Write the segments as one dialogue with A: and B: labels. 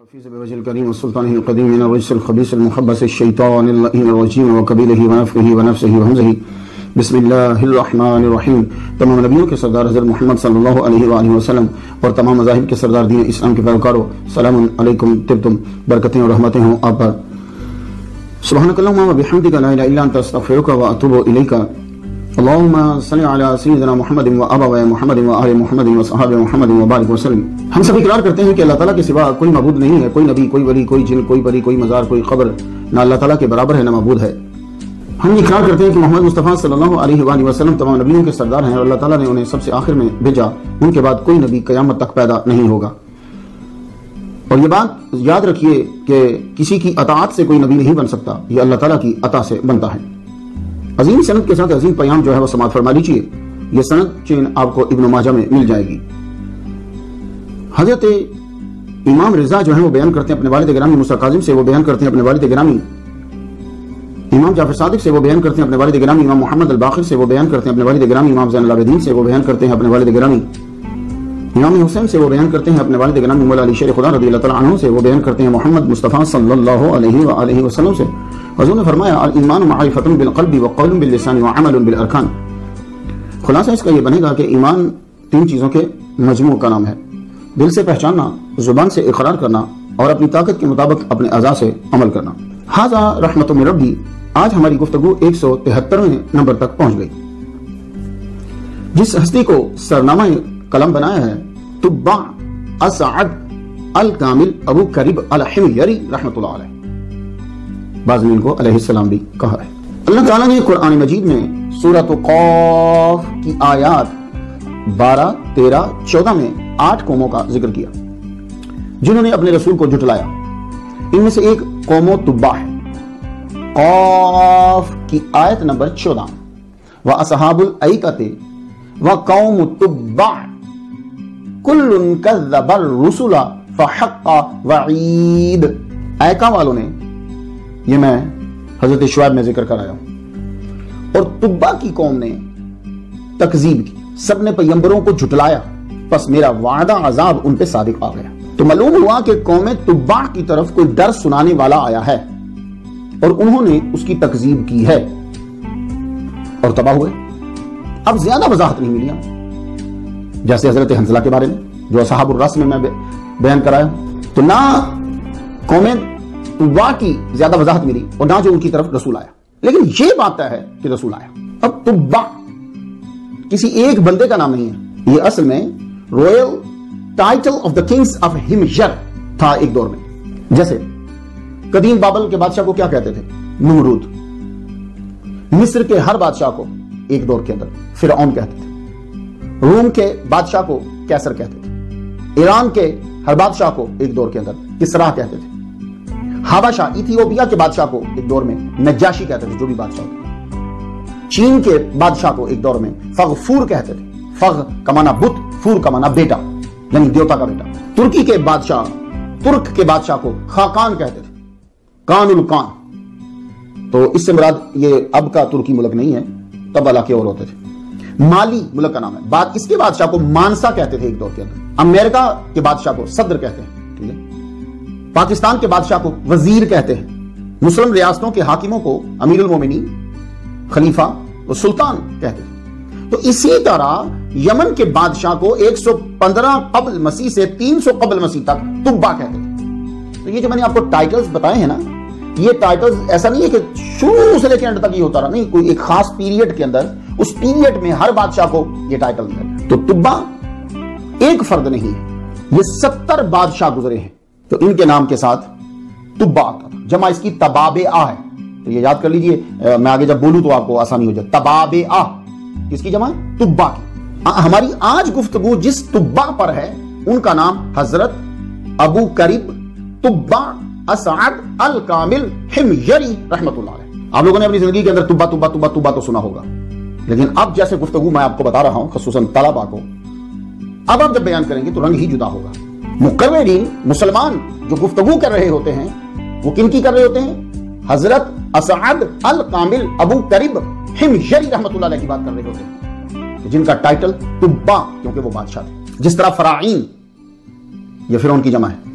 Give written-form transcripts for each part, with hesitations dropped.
A: حفیظ بوجه الكريم والسلطان القديم من الرجس الخبيث المخبث الشيطان اللئيم الرجيم وقبيله ونفخه ونفسه وهمزه بسم اللہ الرحمن الرحیم۔ تمام نبیوں کے سردار حضرت محمد صلی اللہ علیہ وآلہ وسلم اور تمام مذاہب کے سردار دین اسلام کے پیروکاروں، سلام علیکم، طبتم، برکتیں اور رحمتیں ہوں آپ پر۔ سبحانک اللہم و بحمدک لا الہ الا انت استغفرک و اتوب الیک۔ اللہم صلی علی سیدنا محمد و ابواب محمد و آل محمد و صحاب محمد و بارک وسلم۔ ہم سب اقرار کرتے ہیں کہ اللہ تعالیٰ کے سوا کوئی معبود نہیں ہے، کوئی نبی، کوئی ولی، کوئی جن، کوئی پری، کوئی مزار، کوئی قبر نہ اللہ تعالیٰ کے برابر ہے نہ معبود ہے۔ ہم اقرار کرتے ہیں کہ محمد مصطفیٰ صلی اللہ علیہ وآلہ وسلم تمام نبیوں کے سردار ہیں اور اللہ تعالیٰ نے انہیں سب سے آخر میں بھیجا، ان کے بعد کوئی نبی قیامت تک پیدا نہیں ہوگا۔ اور یہ بات یاد رکھیے کہ کسی کی اطاعت سے کوئی نبی نہیں بن سکتا، یہ اللہ تعالیٰ کی عطا سے بنتا ہے۔ عظیم سند کے ساتھ عظیم پیام جو ہے وہ سماعت فرما لیجیے۔ یہ سند چین آپ کو ابن ماجہ میں مل جائے گی۔ حضرت امام رضا جو ہے وہ بیان کرتے ہیں اپنے والد گرامی موسیٰ کاظم سے، وہ بیان کرتے ہیں اپنے والد گرامی امام جعفر صادق سے، وہ بیان کرتے ہیں اپنے والد گرامی امام محمد الباقر سے، وہ بیان کرتے ہیں اپنے والد گرامی امام زین العابدین سے، وہ بیان کرتے ہیں اپنے والد گرامی امام حسین سے، وہ بیان کرتے ہیں اپنے والد گرامی مولا علی شیر خدا رضی اللہ تعالیٰ عنہ سے، وہ بیان کرتے ہیں محمد مصطفیٰ صلی اللہ علیہ وآلہ وسلم سے۔ حضور نے فرمایا الایمان معرفۃ بالقلب وقول باللسان وعمل بالارکان۔ خلاصہ اس کا یہ بنے گا کہ ایمان تین چیزوں کے مجموع کا نام ہے: دل سے پہچاننا، زبان سے اقرار کرنا اور اپنی طاقت کے مطابق اپنے اعضاء سے عمل کرنا۔ ھذا رحمت من ربی۔ آج ہماری گفتگو 173ویں نمبر تک پہنچ گئی۔ جس ہستی کو سرنامہ قلم بنایا ہے تبع اسعد الکامل ابو کریب الحمیری رحمۃ اللہ علیہ، بعض نے ان کو علیہ السلام بھی کہا ہے۔ اللہ تعالیٰ نے قرآن مجید میں سورۃ قاف کی آیات 12، 13، 14 میں 8 قوموں کا ذکر کیا جنہوں نے اپنے رسول کو جھٹلایا۔ ان میں سے ایک قوم تبع ہے۔ قاف کی آیت نمبر 14 وَأَصْحَابُ الْأَيْكَةِ وَقَوْمُ تُبَّعٍ كُلٌّ كَذَّبَ الرُّسُلَ فَحَقَّ وَعِيدٍ۔ ایکا والوں نے، یہ میں حضرت شعیب میں ذکر کرایا ہوں، اور تبع کی قوم نے تکذیب کی، سب نے پیغمبروں کو جھٹلایا، پس میرا وعدہ عذاب ان پہ صادق آ گیا۔ تو معلوم ہوا کہ قوم تبع کی طرف کوئی ڈر سنانے والا آیا ہے اور انہوں نے اس کی تکذیب کی ہے اور تباہ ہوئے۔ اب زیادہ وضاحت نہیں ملی، جیسے حضرت حنظلہ کے بارے میں جو اصحاب الرس میں بیان کرایا، تو نہ قوم تبع کی زیادہ وضاحت ملی اور نہ جو ان کی طرف رسول آیا، لیکن یہ بات ہے کہ رسول آیا۔ اب تبع کسی ایک بندے کا نام نہیں ہے، یہ اصل میں royal title of the kings of Hamir تھا ایک دور میں۔ جیسے قدیم بابل کے بادشاہ کو کیا کہتے تھے؟ نمرود۔ مصر کے ہر بادشاہ کو ایک دور کے اندر فرعون کہتے تھے۔ روم کے بادشاہ کو کیسر کہتے تھے۔ ایران کے ہر بادشاہ کو ایک دور کے اندر کسرا کہتے تھے۔ حبشہ ایتھیوپیا کے بادشاہ کو ایک دور میں نجاشی کہتے تھے، جو بھی بادشاہ تھے۔ چین کے بادشاہ کو ایک دور میں فغفور کہتے تھے۔ فغ کا معنی بت، فور کا معنی بیٹا، یعنی دیوتا کا بیٹا۔ ترکی کے بادشاہ، ترک کے بادشاہ کو خاقان کہتے تھے، کان الکان۔ تو اس سے مراد یہ اب کا ترکی ملک نہیں ہے، تب علاقے اور ہوتے تھے۔ مالی ملک کا نام ہے، بعد اس کے بادشاہ کو مانسا کہتے تھے ایک دور کے اندر۔ امریکہ کے بادشاہ کو صدر کہتے ہیں، ٹھیک ہے۔ پاکستان کے بادشاہ کو وزیر کہتے ہیں۔ مسلم ریاستوں کے حاکموں کو امیر المومنین، خلیفہ اور سلطان کہتے ہیں۔ تو اسی طرح یمن کے بادشاہ کو 115 قبل مسیح سے 300 قبل مسیح تک تبع کہتے تھے۔ تو یہ جو میں نے آپ کو ٹائٹلز بتائے ہیں نا، یہ ٹائٹلز ایسا نہیں ہے کہ شروع سے لے کے اینڈ تک یہ ہوتا رہا، نہیں، کوئی ایک خاص پیریڈ کے اندر، اس پیریڈ میں ہر بادشاہ کو یہ ٹائٹل ملا گیا۔ تو تبع ایک فرد نہیں ہے، یہ 70 بادشاہ گزرے ہیں، تو ان کے نام کے ساتھ تبع آتا تھا۔ جمع اس کی تبابع ہے، تو یہ یاد کر لیجئے، میں آگے جب بولوں تو آپ کو آسانی ہو جائے۔ تبابع کس کی جمع ہے؟ تبع کی۔ ہماری آج گفتگو جس تبع پر ہے ان کا نام حضرت ابو کریب تبع اسعد الکامل حمیری رحمۃ اللہ علیہ۔ آپ لوگوں نے اپنی زندگی کے اندر تبع تبع تبع تبع تو سنا ہوگا، لیکن اب جیسے گفتگو میں آپ کو بتا رہا ہوں، خصوصاً طلباء کو، اب آپ جب بیان کریں گے تو رنگ ہی جدا ہوگا۔ مقررین مسلمان جو گفتگو کر رہے ہوتے ہیں وہ کن کی کر رہے ہوتے ہیں؟ حضرت اسعد الکامل ابو کریب حمیری رحمۃ اللہ علیہ کی بات کر رہے ہوتے ہیں، جن کا ٹائٹل تبع، کیونکہ وہ بادشاہ تھے۔ جس طرح فراعین، یہ فرعون کی جمع ہے،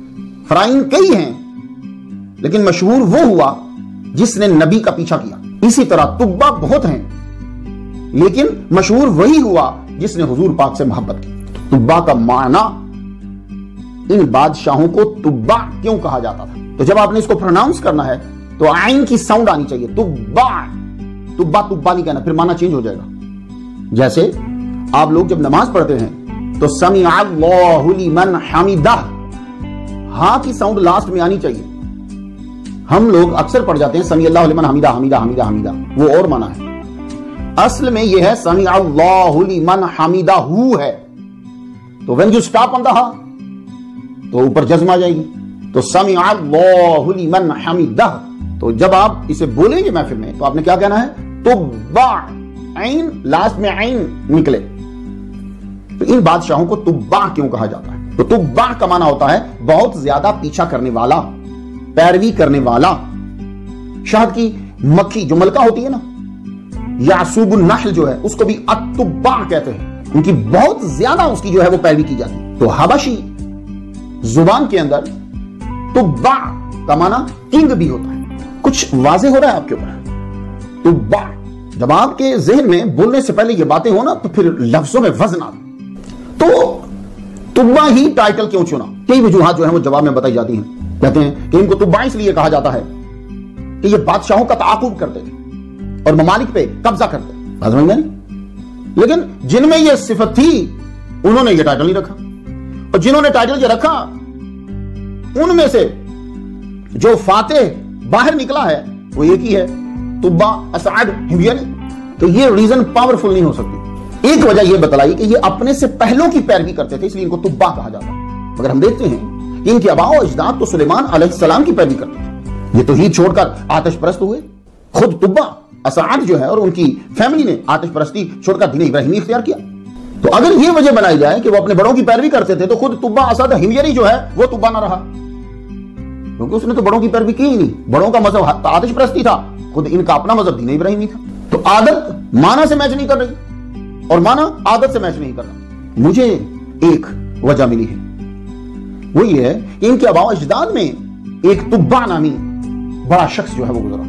A: فرائن کئی ہیں لیکن مشہور وہ ہوا جس نے نبی کا پیچھا کیا. اسی طرح تبا بہت ہیں لیکن مشہور وہی ہوا جس نے حضور پاک سے محبت کی. تبا کا معنی ان بادشاہوں کو تبا کیوں کہا جاتا تھا؟ تو جب آپ نے اس کو پروناؤنس کرنا ہے تو عین کی ساؤنڈ آنی چاہیے. تبا تبا تبا نہیں کہنا، پھر معنی چینج ہو جائے گا. جیسے آپ لوگ جب نماز پڑھتے ہیں تو سمع اللہ لمن حمدہ، ہاں کی ساؤنڈ لاسٹ میں آنی چاہیے. ہم لوگ اکثر پڑھ جاتے ہیں سمع اللہ لمن حمدہ حمدہ حمدہ حمدہ، وہ اور معنی ہے. اصل میں یہ ہے سمع اللہ لمن حمدہ ہے. تو when you stop on the ہا تو اوپر جزم آ جائے گی. تو سمع اللہ لمن حمدہ. تو جب آپ اسے بولیں گے محفل میں تو آپ نے کیا کہنا ہے؟ تبا، عین لاسٹ میں عین نکلے. تو ان بادشاہوں کو تبا کیوں کہا جاتا ہے؟ تو تبا کا معنی ہوتا ہے بہت زیادہ پیچھا کرنے والا، پیروی کرنے والا. شہد کی مکھی جو ملکہ ہوتی ہے نا، یعصوب النحل جو ہے اس کو بھی اتبا کہتے ہیں. ان کی بہت زیادہ اس کی جو ہے وہ پیروی کی جاتی. تو حبشی زبان کے اندر تبا کا معنی کنگ بھی ہوتا ہے. کچھ واضح ہو رہا ہے آپ کے اوپر؟ تبا. جب آپ کے ذہن میں بولنے سے پہلے یہ باتیں ہو نا تو پھر لفظوں میں وزن آتا. تو تبا ہی ٹائٹل کیوں چنا؟ کئی وجوہات جو ہیں وہ جواب میں بتائی جاتی ہیں. کہتے ہیں کہ ان کو تبا اس لیے کہا جاتا ہے کہ یہ بادشاہوں کا تعاقب کرتے تھے اور ممالک پہ قبضہ کرتے تھے. لیکن جن میں یہ صفت تھی انہوں نے یہ ٹائٹل نہیں رکھا، اور جنہوں نے ٹائٹل یہ رکھا ان میں سے جو فاتح باہر نکلا ہے وہ ایک ہی ہے، تبا اسعد حمیری. تو یہ ریزن پاورفل نہیں ہو سکتی. ایک وجہ یہ بتلائی کہ یہ اپنے سے پہلوں کی پیروی کرتے تھے اس لیے ان کو تبا کہا جاتا ہے. مگر ہم دیکھتے ہیں کہ ان کے آباء و اجداد تو سلیمان علیہ السلام کی پیروی کرتے تھے. یہ توحید چھوڑ کر آتش پرست ہوئے. خود تبا اسعد جو ہے اور ان کی فیملی نے آتش پرستی چھوڑ کر دین ابراہیمی اختیار کیا. تو اگر یہ وجہ بنائی جائے کہ وہ اپنے بڑوں کی پیروی کرتے تھے تو خود تبا اسعد حمیری جو ہے وہ تبا نہ رہا، کیونکہ اس نے تو بڑوں کی پیروی کی ہی نہیں. بڑوں کا مذہب آتش پرستی تھا، خود ان کا اپنا مذہب دین ابراہیمی تھا. تو عادت معنی سے میچ نہیں کر رہی اور معنی عادت سے میچ نہیں کر رہا. مجھے ایک وجہ ملی ہے، وہ یہ ہے کہ ان کے آباء و اجداد میں ایک تبا نامی بڑا شخص جو ہے وہ گزرا.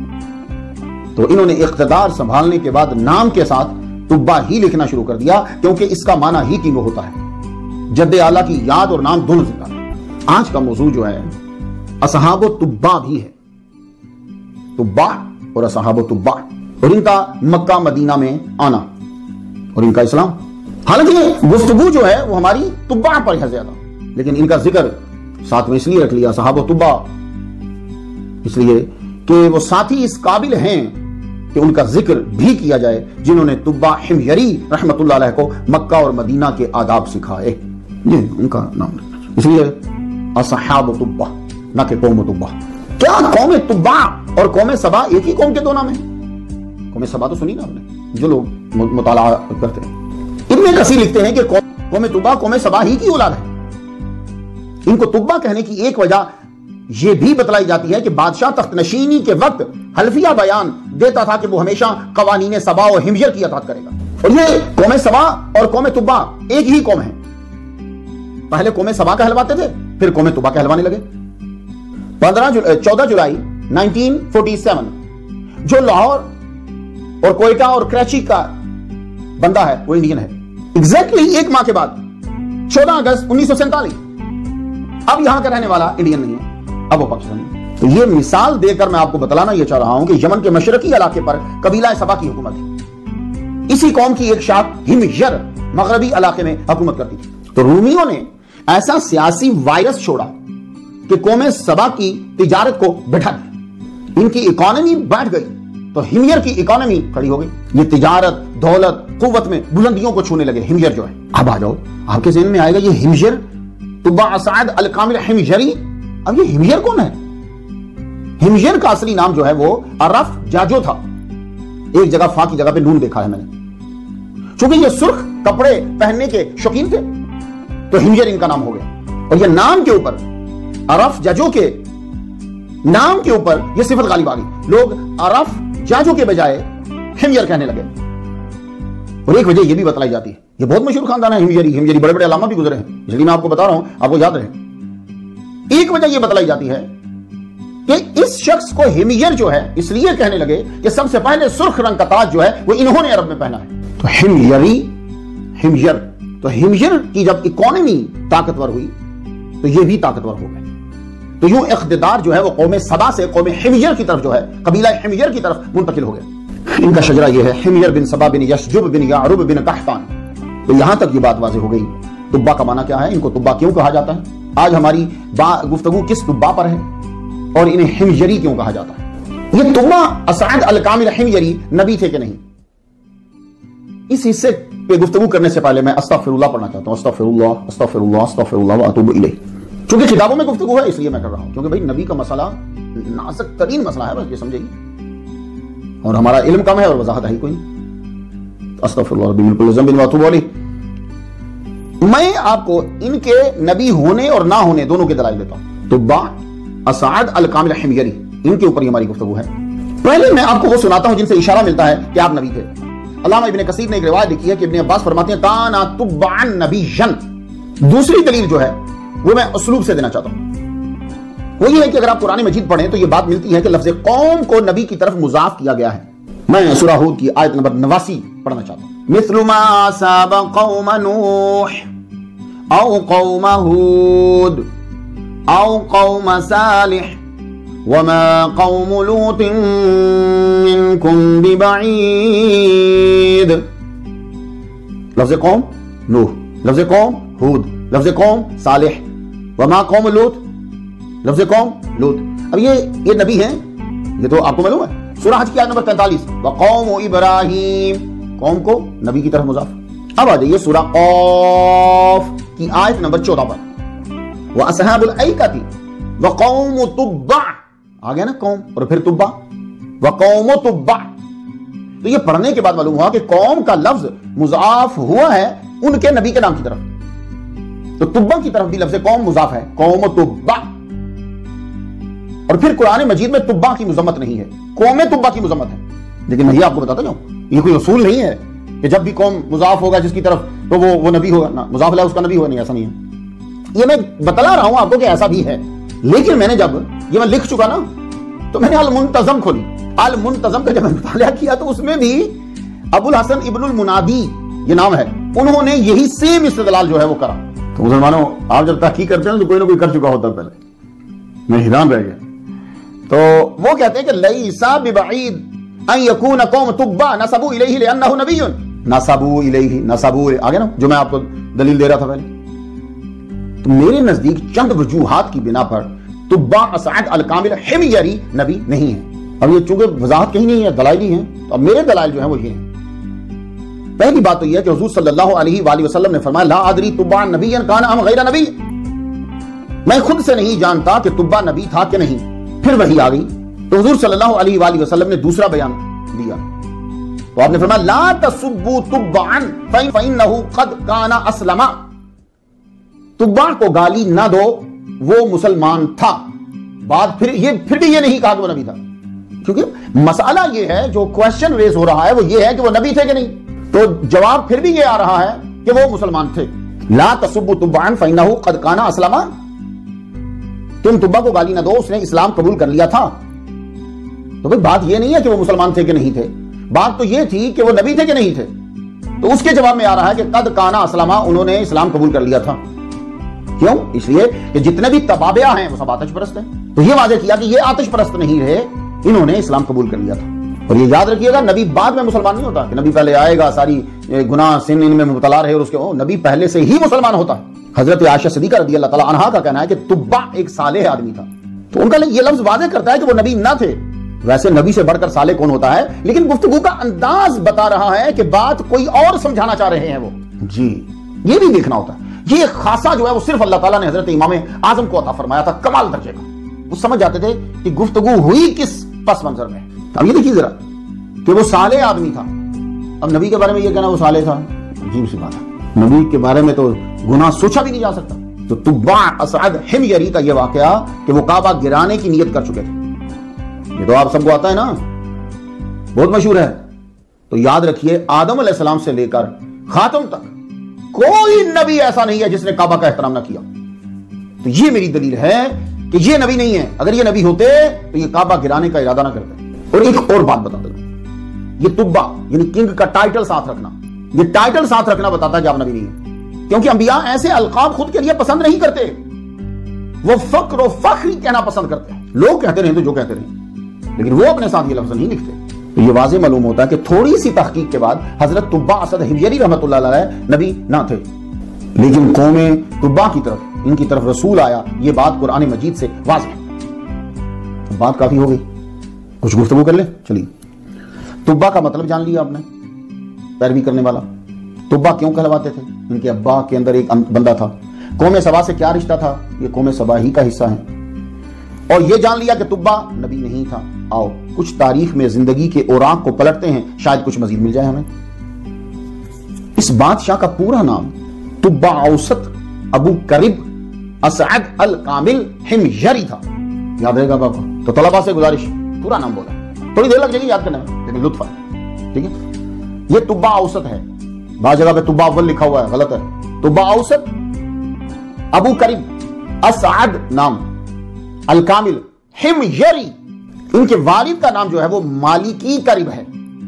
A: تو انہوں نے اقتدار سنبھالنے کے بعد نام کے ساتھ تبا ہی لکھنا شروع کر دیا، کیونکہ اس کا معنی ہی کنگ ہوتا ہے. جد اعلیٰ کی یاد اور نام دونوں زندہ ہے. آج کا موضوع جو ہے اصحاب و تبا بھی ہے. تبا اور اصحاب و تبا، اور ان کا مکہ مدینہ میں آنا اور ان کا اسلام. حالانکہ گفتگو جو ہے وہ ہماری تبا پر ہے زیادہ، لیکن ان کا ذکر ساتھ میں اس لیے رکھ لیا صحاب و تبا، اس لیے کہ وہ ساتھی اس قابل ہیں کہ ان کا ذکر بھی کیا جائے جنہوں نے تبا حمیری رحمت اللہ علیہ کو مکہ اور مدینہ کے آداب سکھائے. یہ ان کا نام اس لیے اصحاب تبا نہ کہ قوم تبا. کیا قوم تبا اور قوم سبا ایک ہی قوم کے دو نام ہیں؟ قوم سبا تو سنی نا آپ نے، جو لوگ مطالعہ کرتے ہیں. ابن کثیر لکھتے ہیں کہ قوم تبا قوم سبا ہی کی اولاد ہے. ان کو تبا کہنے کی ایک وجہ یہ بھی بتلائی جاتی ہے کہ بادشاہ تخت نشینی کے وقت حلفیہ بیان دیتا تھا کہ وہ ہمیشہ قوانین سبا و حمیر کی اطاعت کرے گا. اور یہ قوم سبا اور قوم تبا ایک ہی قوم ہے. پہلے قوم سبا کہلواتے تھے، پھر قوم تبا کہلوانے لگے. 14 جولائی 1947 جو لاہور اور کوئٹہ اور کراچی کا بندہ ہے وہ انڈین ہے. ایگزیکٹلی ایک ماہ کے بعد 14 اگست 1947 اب یہاں کا رہنے والا انڈین نہیں ہے، اب وہ پاکستانی. تو یہ مثال دے کر میں آپ کو بتلانا یہ چاہ رہا ہوں کہ یمن کے مشرقی علاقے پر قبیلہ سبا کی حکومت تھی. اسی قوم کی ایک شاخ ہمیر مغربی علاقے میں حکومت کرتی تھی. تو رومیوں نے ایسا سیاسی وائرس چھوڑا کہ قوم سبا کی تجارت کو بٹھا دیا. ان کی اکانومی بیٹھ گئی تو ہمیر کی اکانومی کھڑی ہو گئی. یہ تجارت، دولت، قوت میں بلندیوں کو چھونے لگے ہمیر جو ہے. اب آ جاؤ، آپ کے ذہن میں آئے گا یہ ہمیر تبا اسعد الکامل حمیر. اب یہ ہمیر کون ہے؟ ہمیر کا اصلی نام جو ہے وہ عرف جاجو تھا. ایک جگہ فا کی جگہ پہ نون دیکھا ہے میں نے. چونکہ یہ سرخ کپڑے پہننے کے شوقین تھے تو ہمیر ان کا نام ہو گیا. اور یہ نام کے اوپر عرف جاجو کے نام کے اوپر یہ صفت غالب آ گئی. لوگ عرف جاجو کے بجائے ہمیر کہنے لگے. اور ایک وجہ یہ بھی بتلائی جاتی ہے، یہ بہت مشہور خاندان ہے ہمجری. بڑے بڑے علامہ بھی گزرے ہیں، اس لیے میں آپ کو بتا رہا ہوں، آپ کو یاد رہے. ایک وجہ یہ بتلائی جاتی ہے کہ اس شخص کو ہمیر جو ہے اس لیے کہنے لگے کہ سب سے پہلے سرخ رنگ کا تاج جو ہے وہ انہوں نے عرب میں پہنا ہے. تو ہمیر کی جب اکانومی طاقتور ہوئی تو یہ بھی طاقتور ہو گئے. تو یوں اقتدار جو ہے وہ قوم سبا سے قوم حمیر کی طرف جو ہے قبیلہ حمیر کی طرف منتقل ہو گیا. ان کا شجرہ یہ ہے حمیر بن سبا بن یشجب بن یعرب بن قحطان. تو یہاں تک یہ بات واضح ہو گئی. تبا کا معنی کیا ہے, ان کو تبا کیوں کہا جاتا ہے, آج ہماری گفتگو کس تبا پر ہے اور انہیں حمجری کیوں کہا جاتا ہے. یہ تبا اسعد الکامل حمجری نبی تھے کہ نہیں, اس حصے پہ گفتگو کرنے سے پہلے میں استغفر اللہ پڑھنا چاہتا ہوں. استغفر اللہ استغفر اللہ استغفر اللہ واتوب الیہ. چونکہ کتابوں میں گفتگو ہے اس لیے میں کر رہا ہوں, کیونکہ بھائی نبی کا مسئلہ نازک ترین مسئلہ ہے, بس یہ سمجھے گی, اور ہمارا علم کم ہے اور وضاحت ہے ہی کوئی. استغفر اللہ ربی من کل ذنب واتوب الیہ. میں آپ کو ان کے نبی ہونے اور نہ ہونے دونوں کے دلائل دیتا ہوں. تبا اسعد الکامل حمجری, ان کے اوپر ہماری گفتگو ہے. پہلے میں آپ کو وہ سناتا ہوں جن سے اشارہ ملتا ہے کہ آپ نبی تھے. علامہ ابن کثیر نے ایک روایت لکھی ہے کہ ابن عباس فرماتے ہیں کانا تبعا نبیًا. دوسری دلیل جو ہے وہ میں اسلوب سے دینا چاہتا ہوں, وہ یہ ہے کہ اگر آپ قرآن مجید پڑھیں تو یہ بات ملتی ہے کہ لفظ قوم کو نبی کی طرف مضاف کیا گیا ہے. میں سورہ ہود کی آیت نمبر 89 پڑھنا چاہتا ہوں. مثل ما اصاب قوم نوح او قوم ہود او قوم صالح وما قوم لوط منكم ببعید. لفظ قوم نوح, لفظ قوم ہود, لفظ قوم صالح, وما قوم لوط, لفظ قوم لوط. اب یہ نبی ہیں, یہ تو آپ کو معلوم ہے. سورہ حج کی آیت نمبر 43 وقوم ابراہیم, قوم کو نبی کی طرف مضاف. اب آ جائیے سورہ قاف کی آیت نمبر 14 پر واصحاب الایکۃ وقوم تبع. آ گیا نا قوم اور پھر تبع, وقوم تبع. تو یہ پڑھنے کے بعد معلوم ہوا کہ قوم کا لفظ مضاف ہوا ہے ان کے نبی کے نام کی طرف. تو تبع کی طرف بھی لفظ قوم مضاف ہے, قوم تبع. اور پھر قرآن مجید میں تبع کی مذمت نہیں ہے, قوم تبع کی مذمت ہے. لیکن میں یہ آپ کو بتاتا جاؤں, یہ کوئی اصول نہیں ہے کہ جب بھی قوم مضاف ہوگا جس کی طرف تو وہ نبی ہوگا, مضاف ہے اس کا نبی ہوگا. نہیں, ایسا نہیں ہے. یہ میں بتلا رہا ہوں آپ کو کہ ایسا بھی ہے. لیکن میں نے جب یہ میں لکھ چکا نا تو میں نے المنتظم کھولی. المنتظم کا جب میں مطالعہ کیا تو اس میں بھی ابو الحسن ابن المنادی یہ نام ہے, انہوں نے یہی سیم استدلال جو ہے وہ کرا. تو مسلمانوں آپ جب تحقیق کرتے ہیں تو کوئی نہ کوئی کر چکا ہوتا ہے پہلے, میں حیران رہ گیا. تو وہ کہتے ہیں کہ لیسا ببعید ان یکون قوم تبع نسبوا الیہ لانہ نبی. نسبوا الیہ, نسبوا آگے نا جو میں آپ کو دلیل دے رہا تھا پہلے. تو میرے نزدیک چند وجوہات کی بنا پر تبع اسعد الکامل حمجری نبی نہیں ہے. اب یہ چونکہ وضاحت کہیں نہیں ہے, دلائل ہی ہیں, تو اب میرے دلائل جو ہیں وہ یہ ہیں. پہلی بات تو یہ ہے کہ حضور صلی اللہ علیہ وآلہ وسلم نے فرمایا لا ادری تبع نبی کان ام غیر نبی. میں خود سے نہیں جانتا کہ تبع نبی تھا کہ نہیں. پھر وحی آ گئی تو حضور صلی اللہ علیہ وآلہ وسلم نے دوسرا بیان دیا. تو آپ نے فرمایا لا تسبوا تبعا فانه قد كان اسلم. تبع کو گالی نہ دو, وہ مسلمان تھا. بات پھر بھی یہ نہیں کہا کہ وہ نبی تھا, کیونکہ مسئلہ یہ ہے جو کوشچن ریز ہو رہا ہے وہ یہ ہے کہ وہ نبی تھے کہ نہیں. تو جواب پھر بھی یہ آ رہا ہے کہ وہ مسلمان تھے. لا تسبوا تبعا فانه قد كان اسلم. تم تبع کو گالی نہ دو, اس نے اسلام قبول کر لیا تھا. تو بھئی بات یہ نہیں ہے کہ وہ مسلمان تھے کہ نہیں تھے, بات تو یہ تھی کہ وہ نبی تھے کہ نہیں تھے. تو اس کے جواب میں آ رہا ہے کہ قد کان اسلم, انہوں نے اسلام قبول کر لیا تھا. کیوں؟ اس لیے کہ جتنے بھی تبابعہ ہیں وہ سب آتش پرست ہیں. تو یہ واضح کیا کہ یہ آتش پرست نہیں رہے, انہوں نے اسلام قبول کر لیا تھا. اور یہ یاد رکھیے گا نبی بعد میں مسلمان نہیں ہوتا کہ نبی پہلے آئے گا, ساری گناہ سن ان میں مبتلا رہے اور اس کے نبی پہلے سے ہی مسلمان ہوتا ہے. حضرت عائشہ صدیقہ رضی اللہ تعالی عنہا کا کہنا ہے کہ تبع ایک صالح آدمی تھا. تو ان کا یہ لفظ واضح کرتا ہے کہ وہ نبی نہ تھے. ویسے نبی سے بڑھ کر صالح کون ہوتا ہے, لیکن گفتگو کا انداز بتا رہا ہے کہ بات کوئی اور سمجھانا چاہ رہے ہیں وہ. جی یہ بھی دیکھنا ہوتا ہے. یہ خاصہ جو ہے وہ صرف اللہ تعالیٰ نے حضرت امام اعظم کو عطا فرمایا تھا, کمال درجے کا. وہ سمجھ جاتے تھے کہ گفتگو ہوئی کس پس منظر میں. اب یہ دیکھیے ذرا کہ وہ صالح آدمی تھا. اب نبی کے بارے میں یہ کہنا وہ صالح تھا, عجیب سی بات ہے. نبی کے بارے میں تو گناہ سوچا بھی نہیں جا سکتا. تو تبع اسعد حمجری کا یہ واقعہ کہ وہ کعبہ گرانے کی نیت کر چکے تھے, یہ تو آپ سب کو آتا ہے نا, بہت مشہور ہے. تو یاد رکھیے آدم علیہ السلام سے لے کر خاتم تک کوئی نبی ایسا نہیں ہے جس نے کعبہ کا احترام نہ کیا. تو یہ میری دلیل ہے کہ یہ نبی نہیں ہے. اگر یہ نبی ہوتے تو یہ کعبہ گرانے کا ارادہ نہ کرتے. اور ایک اور بات بتا دوں, یہ تبا یعنی کنگ کا ٹائٹل ساتھ رکھنا, یہ ٹائٹل ساتھ رکھنا بتاتا ہے کہ آپ نبی نہیں ہیں. کیونکہ انبیاء ایسے القاب خود کے لیے پسند نہیں کرتے, وہ فقر و فخری کہنا پسند کرتے ہیں. لوگ کہتے رہیں تو جو کہتے رہیں, لیکن وہ اپنے ساتھ یہ لفظ نہیں لکھتے. تو یہ واضح معلوم ہوتا ہے کہ تھوڑی سی تحقیق کے بعد حضرت تبا اسد حمیری رحمۃ اللہ علیہ نبی نہ تھے, لیکن قوم تبا کی طرف, ان کی طرف رسول آیا. یہ بات قرآن مجید سے واضح ہے. بات کافی ہو گئی, کچھ گفتگو کر لیں. چلیے, تبا کا مطلب جان لیا آپ نے, پیروی کرنے والا. تبا کیوں کہلواتے تھے؟ ان کے ابا کے اندر ایک بندہ تھا. قوم سبا سے کیا رشتہ تھا؟ یہ قوم سبا ہی کا حصہ ہے. اور یہ جان لیا کہ تبا نبی نہیں تھا. آؤ کچھ تاریخ میں زندگی کے اوراق کو پلٹتے ہیں, شاید کچھ مزید مل جائے ہمیں. اس بادشاہ کا پورا نام تبا اوسط ابو کرب اسعد الکامل حمیری تھا. یاد رہے گا بابا؟ تو طلبہ سے گزارش, پورا نام بولا. تھوڑی دیر لگ جائے گی یاد کرنے میں, لیکن لطف ہے. ٹھیک ہے, یہ تبا اوسط ہے. بعض جگہ پہ تبا اول لکھا ہوا ہے, غلط ہے. تبا اوسط ابو کرب اسعد نام الکامل حمیری. ان کے والد کا نام جو ہے وہ مالکی کرب ہے.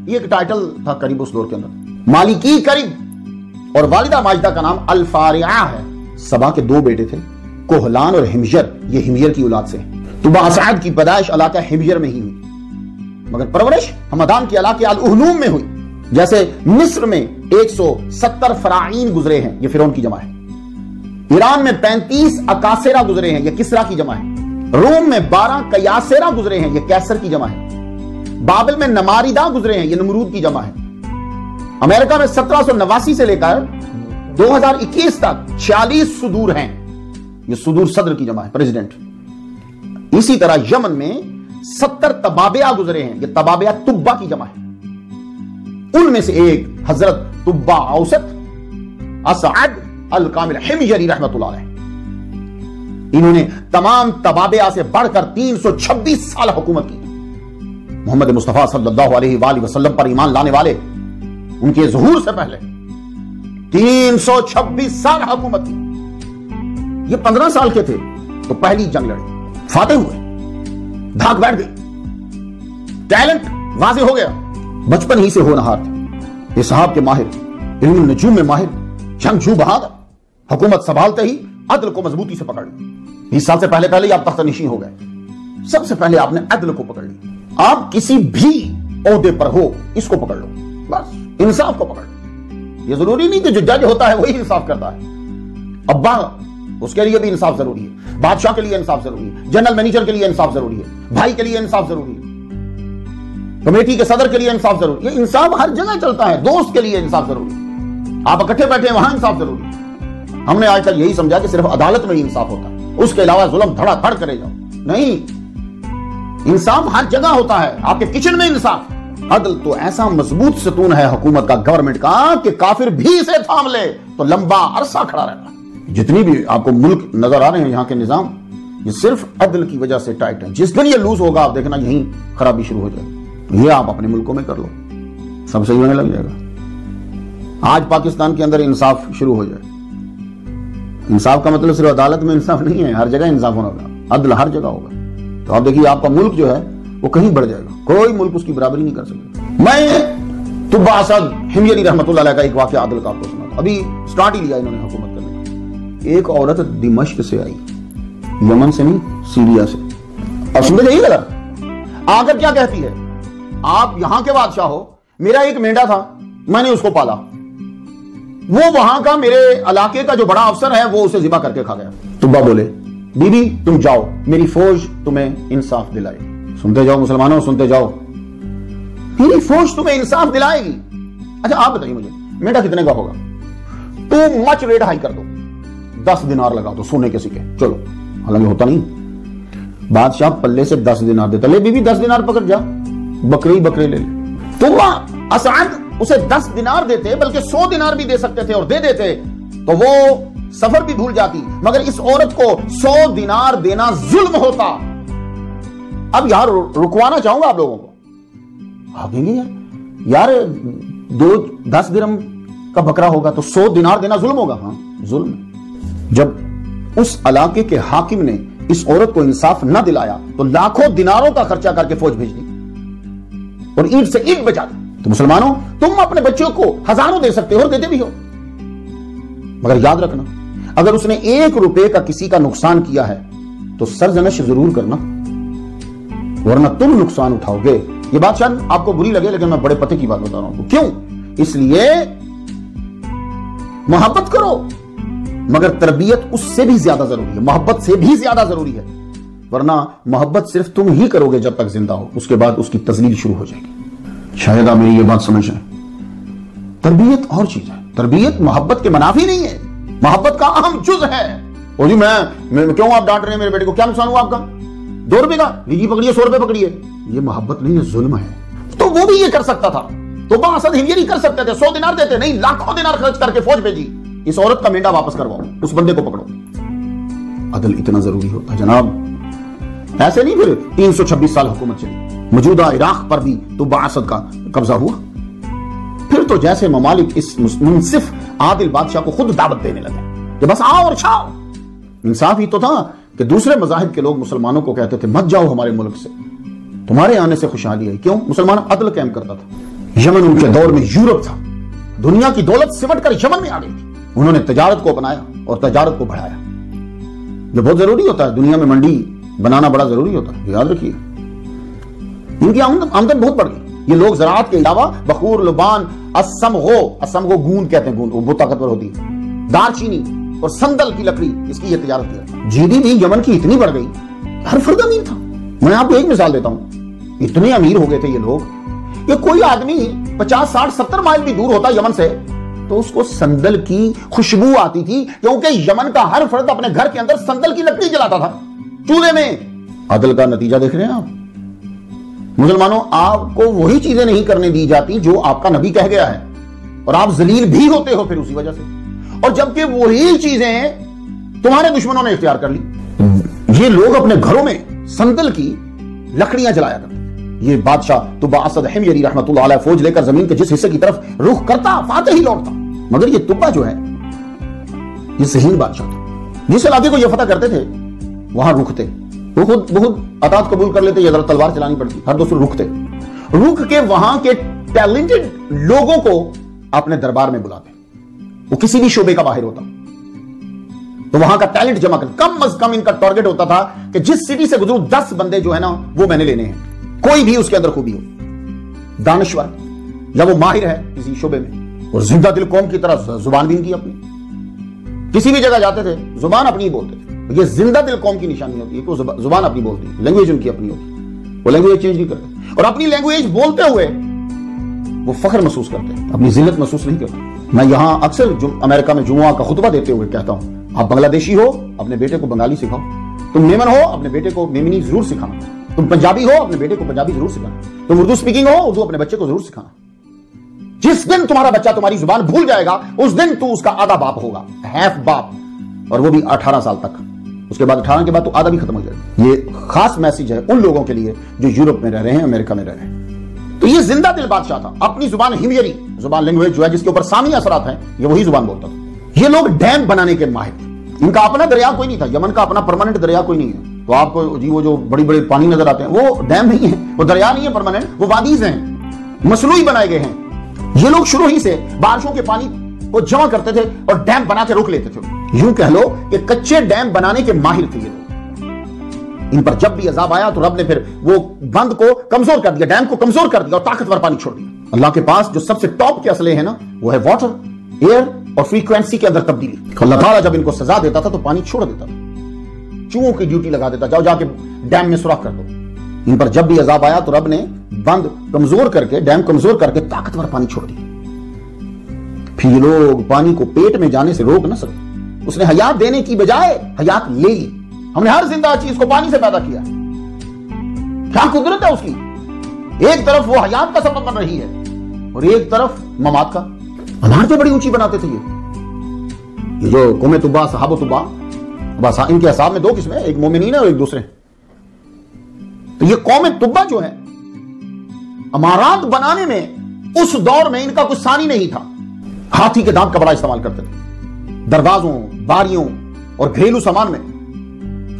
A: یہ ایک ٹائٹل تھا کرب اس دور کے اندر, مالکی کرب. اور والدہ ماجدہ کا نام الفارعہ ہے. سبا کے دو بیٹے تھے, کوہلان اور حمیر. یہ حمیر کی اولاد سے. تبا اسعد کی پیدائش علاقہ حمیر میں ہی ہوئی, مگر پرورش ہمدان کے علاقے الاہلوم میں ہوئی. جیسے مصر میں 170 فراعین گزرے ہیں, یہ فرعون کی جمع ہے. ایران میں 35 اکاسرہ گزرے ہیں, یہ کسرا کی جمع ہے. روم میں 12 قیاسرہ گزرے ہیں, یہ کیسر کی جمع ہے. بابل میں نماریدہ گزرے ہیں, یہ نمرود کی جمع ہے. امریکہ میں 1789 سے لے کر 2021 تک 46 صدور ہیں, یہ صدور صدر کی جمع ہے, پریزیڈنٹ. اسی طرح یمن میں 70 تبابعہ گزرے ہیں, یہ تبابعہ تبا کی جمع ہے. ان میں سے ایک حضرت تبا اوسط اسعد الکامل حمیری رحمۃ اللہ علیہ. انہوں نے تمام تبابعہ سے بڑھ کر 326 سال حکومت کی. محمد مصطفیٰ صلی اللہ علیہ وآلہ وسلم پر ایمان لانے والے ان کے ظہور سے پہلے 326 سال حکومت کی. یہ 15 سال کے تھے تو پہلی جنگ لڑی, فاتح ہوئے, دھاک بیٹھ گئی, ٹیلنٹ واضح ہو گیا. بچپن ہی سے ہونہار تھے, حساب کے ماہر, علم النجوم میں ماہر, جنگجو بہادر. حکومت سنبھالتے ہی عدل کو مضبوطی سے پکڑ لی. 20 سال سے پہلے ہی آپ تخت نشین ہو گئے. سب سے پہلے آپ نے عدل کو پکڑ لی. آپ کسی بھی عہدے پر ہو, اس کو پکڑ لو, بس انصاف کو پکڑ لو. یہ ضروری نہیں کہ جو جج ہوتا ہے وہی انصاف کرتا ہے. ابا اس کے لیے بھی انصاف ضروری ہے, بادشاہ کے لیے انصاف ضروری ہے, جنرل مینیجر کے لیے انصاف ضروری ہے, بھائی کے لیے انصاف ضروری ہے, کمیٹی کے صدر کے لیے انصاف ضروری ہے. یہ انصاف ہر جگہ چلتا ہے. دوست کے لیے انصاف ضروری ہے, آپ اکٹھے بیٹھے ہیں وہاں انصاف ضروری ہے. ہم نے آج تک یہی سمجھا کہ صرف عدالت میں ہی انصاف ہوتا ہے, اس کے علاوہ ظلم دھڑا دھڑ کرے جاؤ. نہیں, انصاف ہر جگہ ہوتا ہے. آپ کے کچن میں انصاف. عدل تو ایسا مضبوط ستون ہے حکومت کا, گورنمنٹ کا, کہ کافر بھی اسے تھام لے تو لمبا عرصہ کھڑا رہتا ہے. جتنی بھی آپ کو ملک نظر آ رہے ہیں یہاں کے نظام, یہ صرف عدل کی وجہ سے ٹائٹ ہے. جس دن یہ لوز ہوگا آپ دیکھنا یہیں خرابی شروع ہو جائے گی. یہ آپ اپنے ملکوں میں کر لو, سب صحیح ہونے لگ جائے گا. آج پاکستان کے اندر انصاف شروع ہو جائے. انصاف کا مطلب صرف عدالت میں انصاف نہیں ہے, ہر جگہ انصاف ہونا ہوگا, عدل ہر جگہ ہوگا. تو آپ دیکھیے آپ کا ملک جو ہے وہ کہیں بڑھ جائے گا, کوئی ملک اس کی برابری نہیں کر سکتا. میں تبا اسد حمیری رحمۃ اللہ علیہ کا ایک واقعہ عدل کا آپ کو سناتا. ابھی سٹارٹ ہی لیا انہوں نے حکومت کرنے کا. ایک عورت دمشق سے آئی, یمن سے نہیں, سیریا سے. اور سنتے جائیے ذرا, آ کر کیا کہتی ہے, آپ یہاں کے بادشاہ ہو, میرا ایک مینڈا تھا, میں نے اس کو پالا, وہ وہاں کا میرے علاقے کا جو بڑا افسر ہے وہ اسے ذبح کر کے کھا گیا. تبا بولے, بی بی تم جاؤ, میری فوج تمہیں انصاف دلائے گی. سنتے جاؤ مسلمانوں, سنتے جاؤ, میری فوج تمہیں انصاف دلائے گی. اچھا آپ بتائیے مجھے مینڈا کتنے کا ہوگا؟ تو مچ ریٹ ہائی کر دو, 10 دینار لگا دو سونے کے سکے. چلو, حالانکہ ہوتا نہیں. بادشاہ پلے سے 10 دینار دیتا, لے بی بی 10 دینار پکڑ جا, بکرے لے لے. تبا اسعد اسے 10 دینار دیتے, بلکہ 100 دینار بھی دے سکتے تھے اور دے دیتے, تو وہ سفر بھی بھول جاتی. مگر اس عورت کو 100 دینار دینا ظلم ہوتا. اب یار رکوانا چاہوں گا آپ لوگوں کو, آپ دیں گے یار 10 درہم کا بکرا ہوگا تو 100 دینار دینا ظلم ہوگا. ہاں ظلم. جب اس علاقے کے حاکم نے اس عورت کو انصاف نہ دلایا تو لاکھوں دیناروں کا خرچہ کر کے فوج بھیج دی اور اینٹ سے اینٹ بچا دی. تو مسلمانوں، تم اپنے بچوں کو ہزاروں دے سکتے ہو اور دیتے بھی ہو، مگر یاد رکھنا اگر اس نے 1 روپے کا کسی کا نقصان کیا ہے تو سرزنش ضرور کرنا، ورنہ تم نقصان اٹھاؤ گے. یہ بات شاید آپ کو بری لگے لیکن میں بڑے پتے کی بات بتا رہا ہوں. کیوں؟ اس لیے محبت کرو، مگر تربیت اس سے بھی زیادہ ضروری ہے، محبت سے بھی زیادہ ضروری ہے، ورنہ محبت صرف تم ہی کرو گے جب تک زندہ ہو، اس کے بعد اس کی تذلیل شروع ہو جائے گی. شاید آپ میری یہ بات سمجھ رہے ہیں. تربیت اور چیز ہے، تربیت محبت کے منافی نہیں ہے، محبت کا اہم جز ہے. اور جی میں کیوں آپ ڈانٹ رہے ہیں میرے بیٹے کو؟ کیا نقصان ہوا آپ کا؟ 2 روپے کا لیجیے، پکڑیے، 100 روپے پکڑیے. یہ محبت نہیں، یہ ظلم ہے. تو وہ بھی یہ کر سکتا تھا، توبہ اسد ہمجری کر سکتے تھے، 100 دینار دیتے، نہیں لاکھوں دینار خرچ کر کے فوج بھیجی. اس عورت کا مینڈا واپس کرواؤ، اس بندے کو پکڑو. عدل اتنا ضروری ہوتا ہے جناب. ایسے نہیں پھر 326 سال حکومت چلی، موجودہ عراق پر بھی توبہ اسد کا قبضہ ہوا. پھر تو جیسے ممالک اس منصف عادل بادشاہ کو خود دعوت دینے لگے کہ بس آؤ اور چھاؤ. انصاف ہی تو تھا کہ دوسرے مذاہب کے لوگ مسلمانوں کو کہتے تھے مت جاؤ ہمارے ملک سے، تمہارے آنے سے خوشحالی ہے. کیوں؟ مسلمان عدل قائم کرتا تھا. یمن ان کے دور میں یورپ تھا، دنیا کی دولت سمٹ کر یمن میں آ گئی تھی. انہوں نے تجارت کو اپنایا اور تجارت کو بڑھایا، جو بہت ضروری ہوتا ہے. دنیا میں منڈی بنانا بڑا ضروری ہوتا ہے، یاد رکھیے. ان کی آمدن بہت بڑھ گئی. یہ لوگ زراعت کے علاوہ بخور، لبان، اسمغو گوند کہتے ہیں، گوند وہ بہت طاقتور ہوتی ہے، دار چینی اور سندل کی لکڑی، اس کی یہ تجارت کیا. جی ڈی پی یمن کی اتنی بڑھ گئی، ہر فرد امیر تھا. میں آپ کو ایک مثال دیتا ہوں، اتنے امیر ہو گئے تھے یہ لوگ کہ کوئی آدمی 50 60 70 مائل بھی دور ہوتا یمن سے تو اس کو سندل کی خوشبو آتی تھی، کیونکہ یمن کا ہر فرد اپنے گھر کے اندر سندل کی لکڑی جلاتا تھا چولہے میں. عدل کا نتیجہ دیکھ رہے ہیں آپ. مسلمانوں، آپ کو وہی چیزیں نہیں کرنے دی جاتی جو آپ کا نبی کہہ گیا ہے، اور آپ ذلیل بھی ہوتے ہو پھر اسی وجہ سے، اور جبکہ وہی چیزیں تمہارے دشمنوں نے اختیار کر لی. یہ لوگ اپنے گھروں میں سندل کی لکڑیاں جلایا کرتے. یہ بادشاہ توبہ اسد ہمجری رحمۃ اللہ علیہ فوج لے کر زمین کے جس حصے کی طرف رخ کرتا فاتح ہی لوٹتا. مگر یہ توبہ جو ہے یہ ذہین بادشاہ تھا. جس علاقے کو یہ فتح کرتے تھے وہاں رکتے، وہ خود بہت اطاعت قبول کر لیتے، یہ ذرا تلوار چلانی پڑتی، ہر دوسرے رکتے، رک کے وہاں کے ٹیلنٹڈ لوگوں کو اپنے دربار میں بلاتے. وہ کسی بھی شعبے کا باہر ہوتا تو وہاں کا ٹیلنٹ جمع کر. کم از کم ان کا ٹارگٹ ہوتا تھا کہ جس سٹی سے گزروں 10 بندے جو ہے نا وہ میں نے لینے ہیں، کوئی بھی اس کے اندر خوبی ہو، دانشور یا وہ ماہر ہے کسی شعبے میں، اور زندہ دل قوم کی طرح زبان بھی ان کی اپنی. کسی بھی جگہ جاتے تھے زبان اپنی بولتے تھے. یہ زندہ دل قوم کی نشانی ہوتی ہے کہ وہ زبان اپنی بولتی ہے، لینگویج ان کی اپنی ہوتی ہے، وہ لینگویج چینج نہیں کرتے، اور اپنی لینگویج بولتے ہوئے وہ فخر محسوس کرتے ہیں، اپنی ذلت محسوس نہیں کرتے. میں یہاں اکثر امریکہ میں جمعہ کا خطبہ دیتے ہوئے کہتا ہوں، آپ بنگلہ دیشی ہو اپنے بیٹے کو بنگالی سکھاؤ، تم میمن ہو اپنے بیٹے کو میمنی ضرور سکھانا، تم پنجابی ہو اپنے بیٹے کو پنجابی ضرور سکھانا، تم اردو سپیکنگ ہو اردو اپنے بچے کو ضرور سکھانا. جس دن تمہارا بچہ تمہاری زبان بھول جائے گا اس دن تو اس کا آدھا باپ ہوگا، ہیف باپ، اور وہ بھی 18 سال تک. اس کے بعد 18 کے بعد تو آدھا بھی ختم ہو جائے گا. یہ خاص میسج ہے ان لوگوں کے لیے جو یورپ میں رہ رہے ہیں، امریکہ میں رہ رہے ہیں. تو یہ زندہ دل بادشاہ تھا. اپنی زبان ہمجری، زبان لینگویج جو ہے جس کے اوپر سامی اثرات ہیں، یہ وہی زبان بولتا تھا. یہ لوگ ڈیم بنانے کے ماہر تھے. ان کا اپنا دریا کوئی نہیں تھا، یمن کا اپنا پرماننٹ دریا کوئی نہیں ہے. تو آپ کو جی وہ جو بڑی بڑی پانی نظر آتے ہیں وہ ڈیم نہیں ہے، وہ دریا نہیں ہے پرماننٹ، وہ وادیز ہیں، مصنوعی بنائے گئے ہیں. یہ لوگ شروع ہی سے بارشوں کے پانی کو جمع کرتے تھے اور ڈیم بنا کے روک لیتے تھے. یوں کہہ لو کہ کچے ڈیم بنانے کے ماہر تھے یہ لوگ. ان پر جب بھی عذاب آیا تو رب نے پھر وہ بند کو کمزور کر دیا، ڈیم کو کمزور کر دیا اور طاقتور پانی چھوڑ دیا. اللہ کے پاس جو سب سے ٹاپ کے اسلحے ہیں نا وہ ہے واٹر، ایئر اور فریکوینسی کے اندر تبدیلی. اللہ تعالیٰ جب ان کو سزا دیتا تھا تو پانی چھوڑ دیتا تھا، چوہوں کی ڈیوٹی لگا دیتا، جاؤ جا کے ڈیم میں سوراخ کر دو. ان پر جب بھی عذاب آیا تو رب نے بند کمزور کر کے، ڈیم کمزور کر کے طاقتور پانی چھوڑ دیا. پھر یہ لوگ پانی کو پیٹ میں جانے سے روک نہ سکے. اس نے حیات دینے کی بجائے حیات لے لی. ہم نے ہر زندہ چیز کو پانی سے پیدا کیا. کیا قدرت ہے اس کی. ایک طرف وہ حیات کا سبب بن رہی ہے اور ایک طرف ممات کا. عمارتیں بڑی اونچی بناتے تھے یہ جو قوم طبا، صحابہ طبا، ان کے اصحاب میں 2 قسمیں، ایک مومنین اور ایک دوسرے. تو یہ قوم طبا جو ہے عمارات بنانے میں اس دور میں ان کا کچھ ثانی نہیں تھا. ہاتھی کے دانت کا بڑا استعمال کرتے تھے، دروازوں، باریوں اور گھریلو سامان میں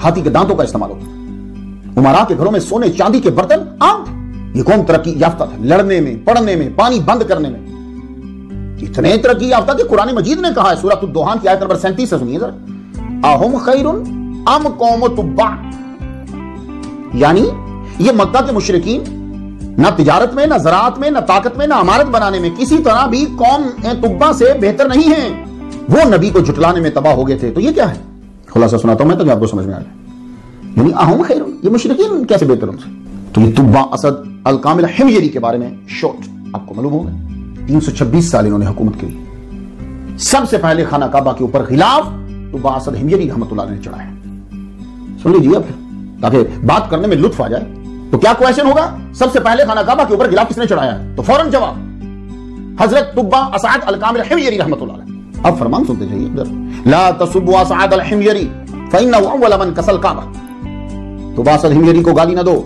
A: ہاتھی کے دانتوں کا استعمال ہوتا تھا۔ امراء کے گھروں میں سونے چاندی کے برتن عام تھے۔ یہ قوم ترقی یافتہ تھا، لڑنے میں، پڑھنے میں، پانی بند کرنے میں اتنے ترقی یافتہ کہ قرآن مجید نے کہا ہے، سورۃ الدخان کی آیت نمبر 37 سے سنیے ذرا، اہم خیر ام قوم تبع، یعنی یہ مکہ کے مشرکین نہ تجارت میں، نہ زراعت میں، نہ طاقت میں، نہ عمارت بنانے میں کسی طرح بھی قوم تبع سے بہتر نہیں ہیں، وہ نبی کو جھٹلانے میں تباہ ہو گئے تھے۔ تو یہ کیا ہے؟ خلاصہ سناتا ہوں میں تو آپ کو سمجھ میں آ جائے، یعنی اہم خیر، یہ مشرکین کیسے بہتر ان سے؟ تو یہ تبع اسد الکامل حمیری کے بارے میں شورٹ آپ کو معلوم ہوگا، 326 سال انہوں نے حکومت کی۔ سب سے پہلے خانہ کعبہ کے اوپر غلاف تبع اسد حمیری رحمۃ اللہ نے چڑھایا۔ سن لیجیے پھر تاکہ بات کرنے میں لطف آ جائے۔ تو کیا کویشچن ہوگا؟ سب سے پہلے خانہ کعبہ کے اوپر غلاف کس نے چڑھایا ہے؟ تو فوراً جواب حضرت تبع اسد الکامل حمیری رحمۃ اللہ علیہ۔ اب فرمان سنتے جائیے ادھر، لا تسبوا اسد الحمیری فانه اول من کسل کعبہ، تبع اسد حمیری کو گالی نہ دو،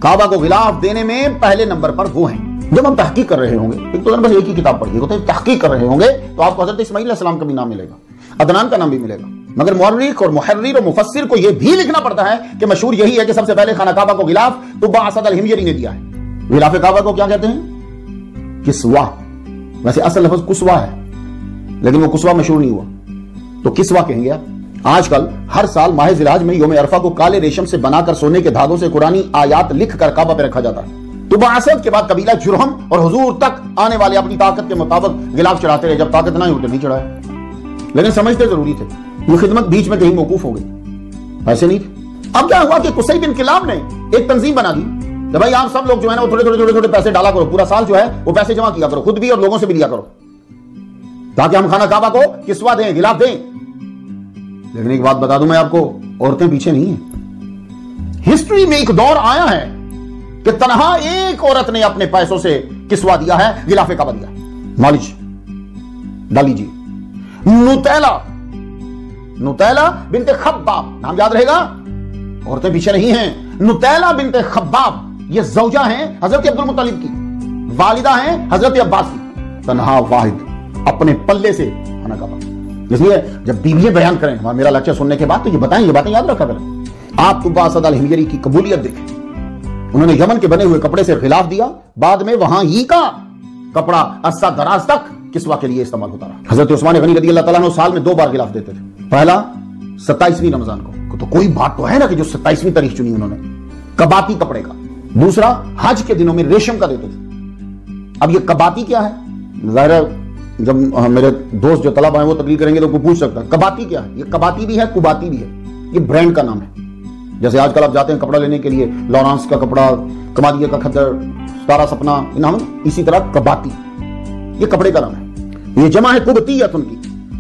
A: کعبہ کو غلاف دینے میں پہلے نمبر پر وہ ہیں۔ جب ہم تحقیق کر رہے ہوں گے، ایک تو بس ایک ہی کتاب پڑھیے گا، تو تحقیق کر رہے ہوں گے تو آپ کو حضرت اسماعیل علیہ السلام کا بھی نام ملے گا، عدنان کا نام بھی ملے گا، مگر مورخ اور محرر اور مفسر کو یہ بھی لکھنا پڑتا ہے کہ مشہور یہی ہے کہ سب سے پہلے خانہ کعبہ کو غلاف تبع اسد الحمیری نے دیا ہے۔ غلاف کعبہ کو کیا کہتے ہیں؟ کسوہ، ویسے اصل لفظ کسوہ ہے لیکن وہ کسوہ مشہور نہیں ہوا تو کسوہ کہیں گے آپ۔ آج کل ہر سال ماہ ذی الحج میں یوم عرفہ کو کالے ریشم سے بنا کر سونے کے دھاگوں سے قرآنی آیات لکھ کر کعبہ پہ رکھا جاتا ہے۔ تبع اسد کے بعد قبیلہ جرہم اور حضور تک آنے والے اپنی طاقت کے مطابق غلاف چڑھاتے رہے، جب طاقت نہ ہوتے نہیں چڑھایا، لیکن سمجھتے ضروری تھے۔ یہ خدمت بیچ میں کہیں موقوف ہو گئی، پیسے نہیں تھے۔ اب کیا ہوا کہ قصی بن کلاب نے ایک تنظیم بنا دی کہ بھائی آپ سب لوگ جو ہے نا وہ تھوڑے پیسے ڈالا کرو، پورا سال جو ہے وہ پیسے جمع کیا کرو، خود بھی اور لوگوں سے بھی لیا کرو، تاکہ ہم خانہ کعبہ کو کسوہ دیں، غلاف دیں۔ لیکن ایک بات بتا دوں میں آپ کو، عورتیں پیچھے نہیں ہیں۔ ہسٹری میں ایک دور آیا ہے کہ تنہا ایک عورت نے اپنے پیسوں سے کسوہ دیا ہے، غلاف کعبہ دیا۔ نالج ڈالی جی، نوتیلا بنت خباب، نام یاد رہے گا، عورتیں پیچھے نہیں ہیں۔ نوتیلا بنت خباب یہ زوجہ ہیں حضرت عبد المطلب کی، والدہ ہیں حضرت عباس کی، تنہا واحد اپنے پلے سے خانہ کعبہ۔ اس لیے جب بیویاں بیان کریں میرا لیکچر سننے کے بعد تو یہ بتائیں، یہ باتیں یاد رکھا کریں۔ آپ تبع اسد الحمیری کی قبولیت دیکھیں، انہوں نے یمن کے بنے ہوئے کپڑے سے غلاف دیا، بعد میں وہاں ہی کا کپڑا عرصہ دراز تک کسوہ کے لیے استعمال ہوتا رہا۔ حضرت عثمان غنی رضی اللہ تعالیٰ عنہ سال میں 2 بار غلاف دیتے تھے، پہلا 27ویں رمضان کو، تو کوئی بات تو ہے نا کہ جو 27ویں تاریخ چنی انہوں نے کباتی کپڑے کا، دوسرا حج کے دنوں میں ریشم کا دیتے تھے۔ اب یہ کباتی کیا ہے؟ ظاہر ہے جب میرے دوست جو طلبہ ہیں وہ تقریر کریں گے تو کوئی پوچھ سکتا ہے کباتی کیا ہے؟ یہ کباتی بھی ہے، کباتی بھی ہے، یہ برانڈ کا نام ہے۔ جیسے آج کل آپ جاتے ہیں کپڑا لینے کے لیے، لورانس کا کپڑا، کمادیہ کا کھدر، ستارہ سپنا، نام اسی طرح کباتی، یہ کپڑے کا نام ہے۔ یہ جمع ہے قبطیتن کی۔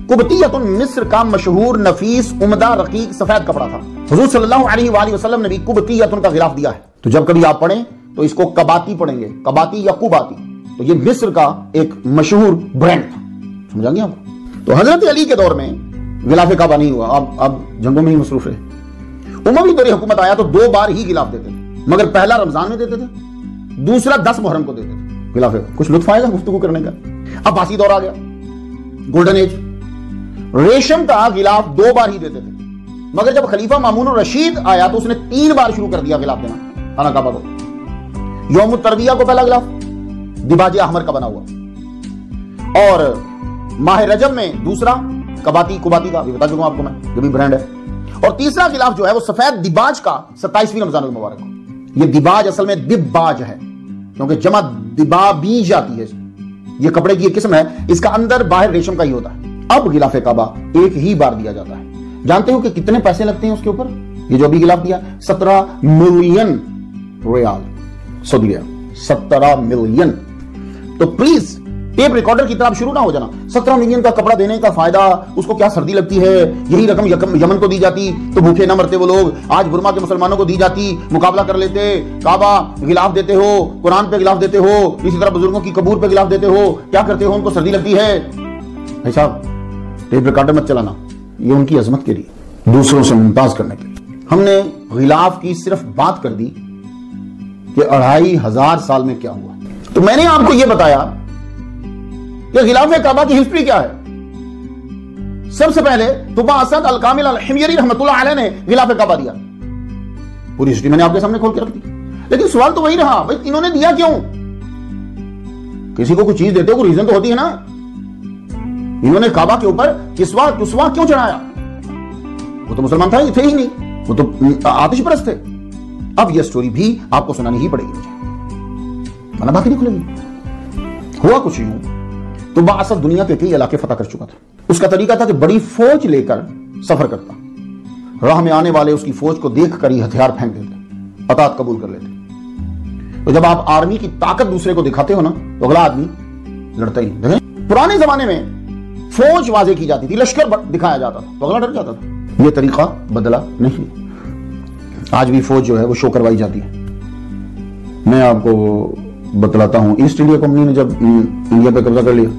A: قبطیتن مصر کا مشہور نفیس عمدہ رقیق سفید کپڑا تھا۔ حضور صلی اللہ علیہ وآلہ وسلم نے بھی قبطیتن کا غلاف دیا ہے۔ تو جب کبھی آپ پڑھیں تو اس کو کباتی پڑھیں گے، کباتی یا قباتی، تو یہ مصر کا ایک مشہور برانڈ تھا، سمجھا گیا آپ؟ تو حضرت علی کے دور میں غلاف کعبہ نہیں ہوا، اب جنگوں میں ہی مصروف رہے۔ اموی دور حکومت آیا تو 2 بار ہی غلاف دیتے تھے، مگر پہلا رمضان میں دیتے تھے، دوسرا 10 محرم کو دیتے تھے غلاف۔ کچھ لطف آئے گا گفتگو کرنے کا۔ عباسی دور آ گیا، گولڈن ایج، ریشم کا غلاف 2 بار ہی دیتے تھے، مگر جب خلیفہ مامون الرشید آیا تو اس نے 3 بار شروع کر دیا غلاف دینا خانہ کعبہ کو۔ یوم الترویہ کو پہلا غلاف دیباج احمر کا بنا ہوا، اور ماہ رجب میں دوسرا کباتی کباتی کا بھی بتا چکا ہوں آپ کو میں، جو بھی برانڈ ہے، اور تیسرا غلاف جو ہے وہ سفید دیباج کا 27ویں رمضان المبارک کو۔ یہ دیباج اصل میں دباج ہے کیونکہ جمع دبابیج آتی ہے، یہ کپڑے کی ایک قسم ہے، اس کا اندر باہر ریشم کا ہی ہوتا ہے۔ اب غلاف کعبہ ایک ہی بار دیا جاتا ہے۔ جانتے ہو کہ کتنے پیسے لگتے ہیں اس کے اوپر؟ یہ جو ابھی غلاف دیا 17 ملین ریال سعودی ریال، 17 ملین۔ تو پلیز ٹیپ ریکارڈر کی طرف شروع نہ ہو جانا۔ 17 ملین کا کپڑا دینے کا فائدہ، اس کو کیا سردی لگتی ہے، یہی رقم یمن کو دی جاتی تو بھوکے نہ مرتے وہ لوگ، آج برما کے مسلمانوں کو دی جاتی، مقابلہ کر لیتے۔ کعبہ غلاف دیتے ہو، قرآن پہ غلاف دیتے ہو، اسی طرح بزرگوں کی قبور پہ غلاف دیتے ہو، کیا کرتے ہو؟ ان کو سردی لگتی ہے۔ بھائی صاحب ٹیپ ریکارڈر مت چلانا، یہ ان کی عظمت کے لیے، دوسروں سے ممتاز کرنے کے لیے۔ ہم نے غلاف کی صرف بات کر دی کہ 2500 سال میں کیا ہوا، تو میں نے آپ کو یہ بتایا کہ غلاف کعبہ کی ہسٹری کیا ہے۔ سب سے پہلے طبع اسد الکامل الحمیری رحمۃ اللہ علیہ نے غلاف کعبہ دیا. پوری ہسٹری میں نے آپ کے سامنے کھول کے رکھ دی. لیکن سوال تو وہی رہا، بھائی انہوں نے دیا کیوں؟ کسی کو کوئی چیز دیتے ہو کوئی ریزن تو ہوتی ہے نا. انہوں نے کعبہ کے اوپر کسوا کیوں چڑھایا؟ وہ تو مسلمان تھے ہی نہیں، وہ تو آتش پرست تھے. اب یہ سٹوری بھی آپ کو سنانی ہی پڑے گی مجھے، ورنہ باقی نہیں کھلے گی. ہوا کچھ یوں، طبع اسد دنیا کے کئی علاقے فتح کر چکا تھا. اس کا طریقہ تھا کہ بڑی فوج لے کر سفر کرتا، راہ میں آنے والے اس کی فوج کو دیکھ کر ہی ہتھیار پھینک دیتے، اطاعت قبول کر لیتے. تو جب آپ آرمی کی طاقت دوسرے کو دکھاتے ہو نا تو اگلا آدمی لڑتا ہی نہیں. پرانے زمانے میں فوج واضح کی جاتی تھی، لشکر دکھایا جاتا تھا تو اگلا ڈر جاتا تھا. یہ طریقہ بدلا نہیں. آج بھی فوج جو ہے وہ شو کروائی جاتی ہے. میں آپ کو بتلاتا ہوں، ایسٹ انڈیا کمپنی نے جب انڈیا پہ قبضہ کر لیا،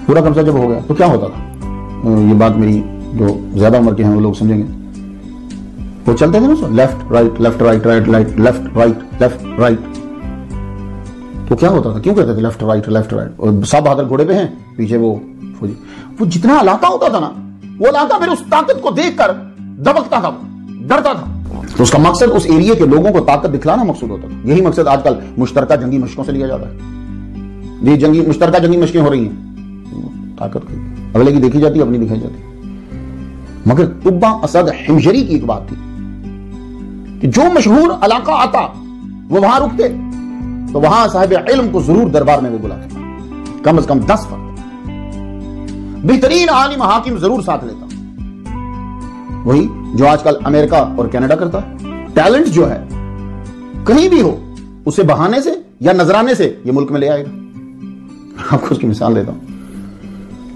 A: پورا قبضہ جب ہو گیا تو کیا ہوتا تھا؟ یہ بات میری جو زیادہ عمر کے ہیں وہ لوگ سمجھیں گے. وہ چلتے تھے نا left right left right right right left right left right. تو کیا ہوتا تھا؟ کیوں کہتے تھے لیفٹ رائٹ لیفٹ رائٹ؟ اور سب بہادر گھوڑے پہ ہیں، پیچھے وہ فوجی. وہ جتنا علاقہ ہوتا تھا نا، وہ علاقہ پھر اس طاقت کو دیکھ کر دبکتا تھا، ڈرتا تھا. تو اس کا مقصد اس ایریے کے لوگوں کو طاقت دکھلانا مقصود ہوتا تھا. یہی مقصد آج کل مشترکہ جنگی مشقوں سے لیا جاتا ہے. یہ مشترکہ جنگی مشقیں ہو رہی ہیں، طاقت کی اگلے کی دیکھی جاتی، اپنی دکھائی جاتی. مگر طبع اسد حمجری کی ایک بات تھی کہ جو مشہور علاقہ آتا وہ وہاں رکتے تو وہاں صاحب علم کو ضرور دربار میں وہ بلاتے، کم از کم 10 فرد، بہترین عالم حاکم ضرور ساتھ لیتا. وہی جو آج کل امریکہ اور کینیڈا کرتا ہے. ٹیلنٹ جو ہے کہیں بھی ہو، اسے بہانے سے یا نذرانے سے یہ ملک میں لے آئے گا. آپ کو اس کی مثال دیتا ہوں.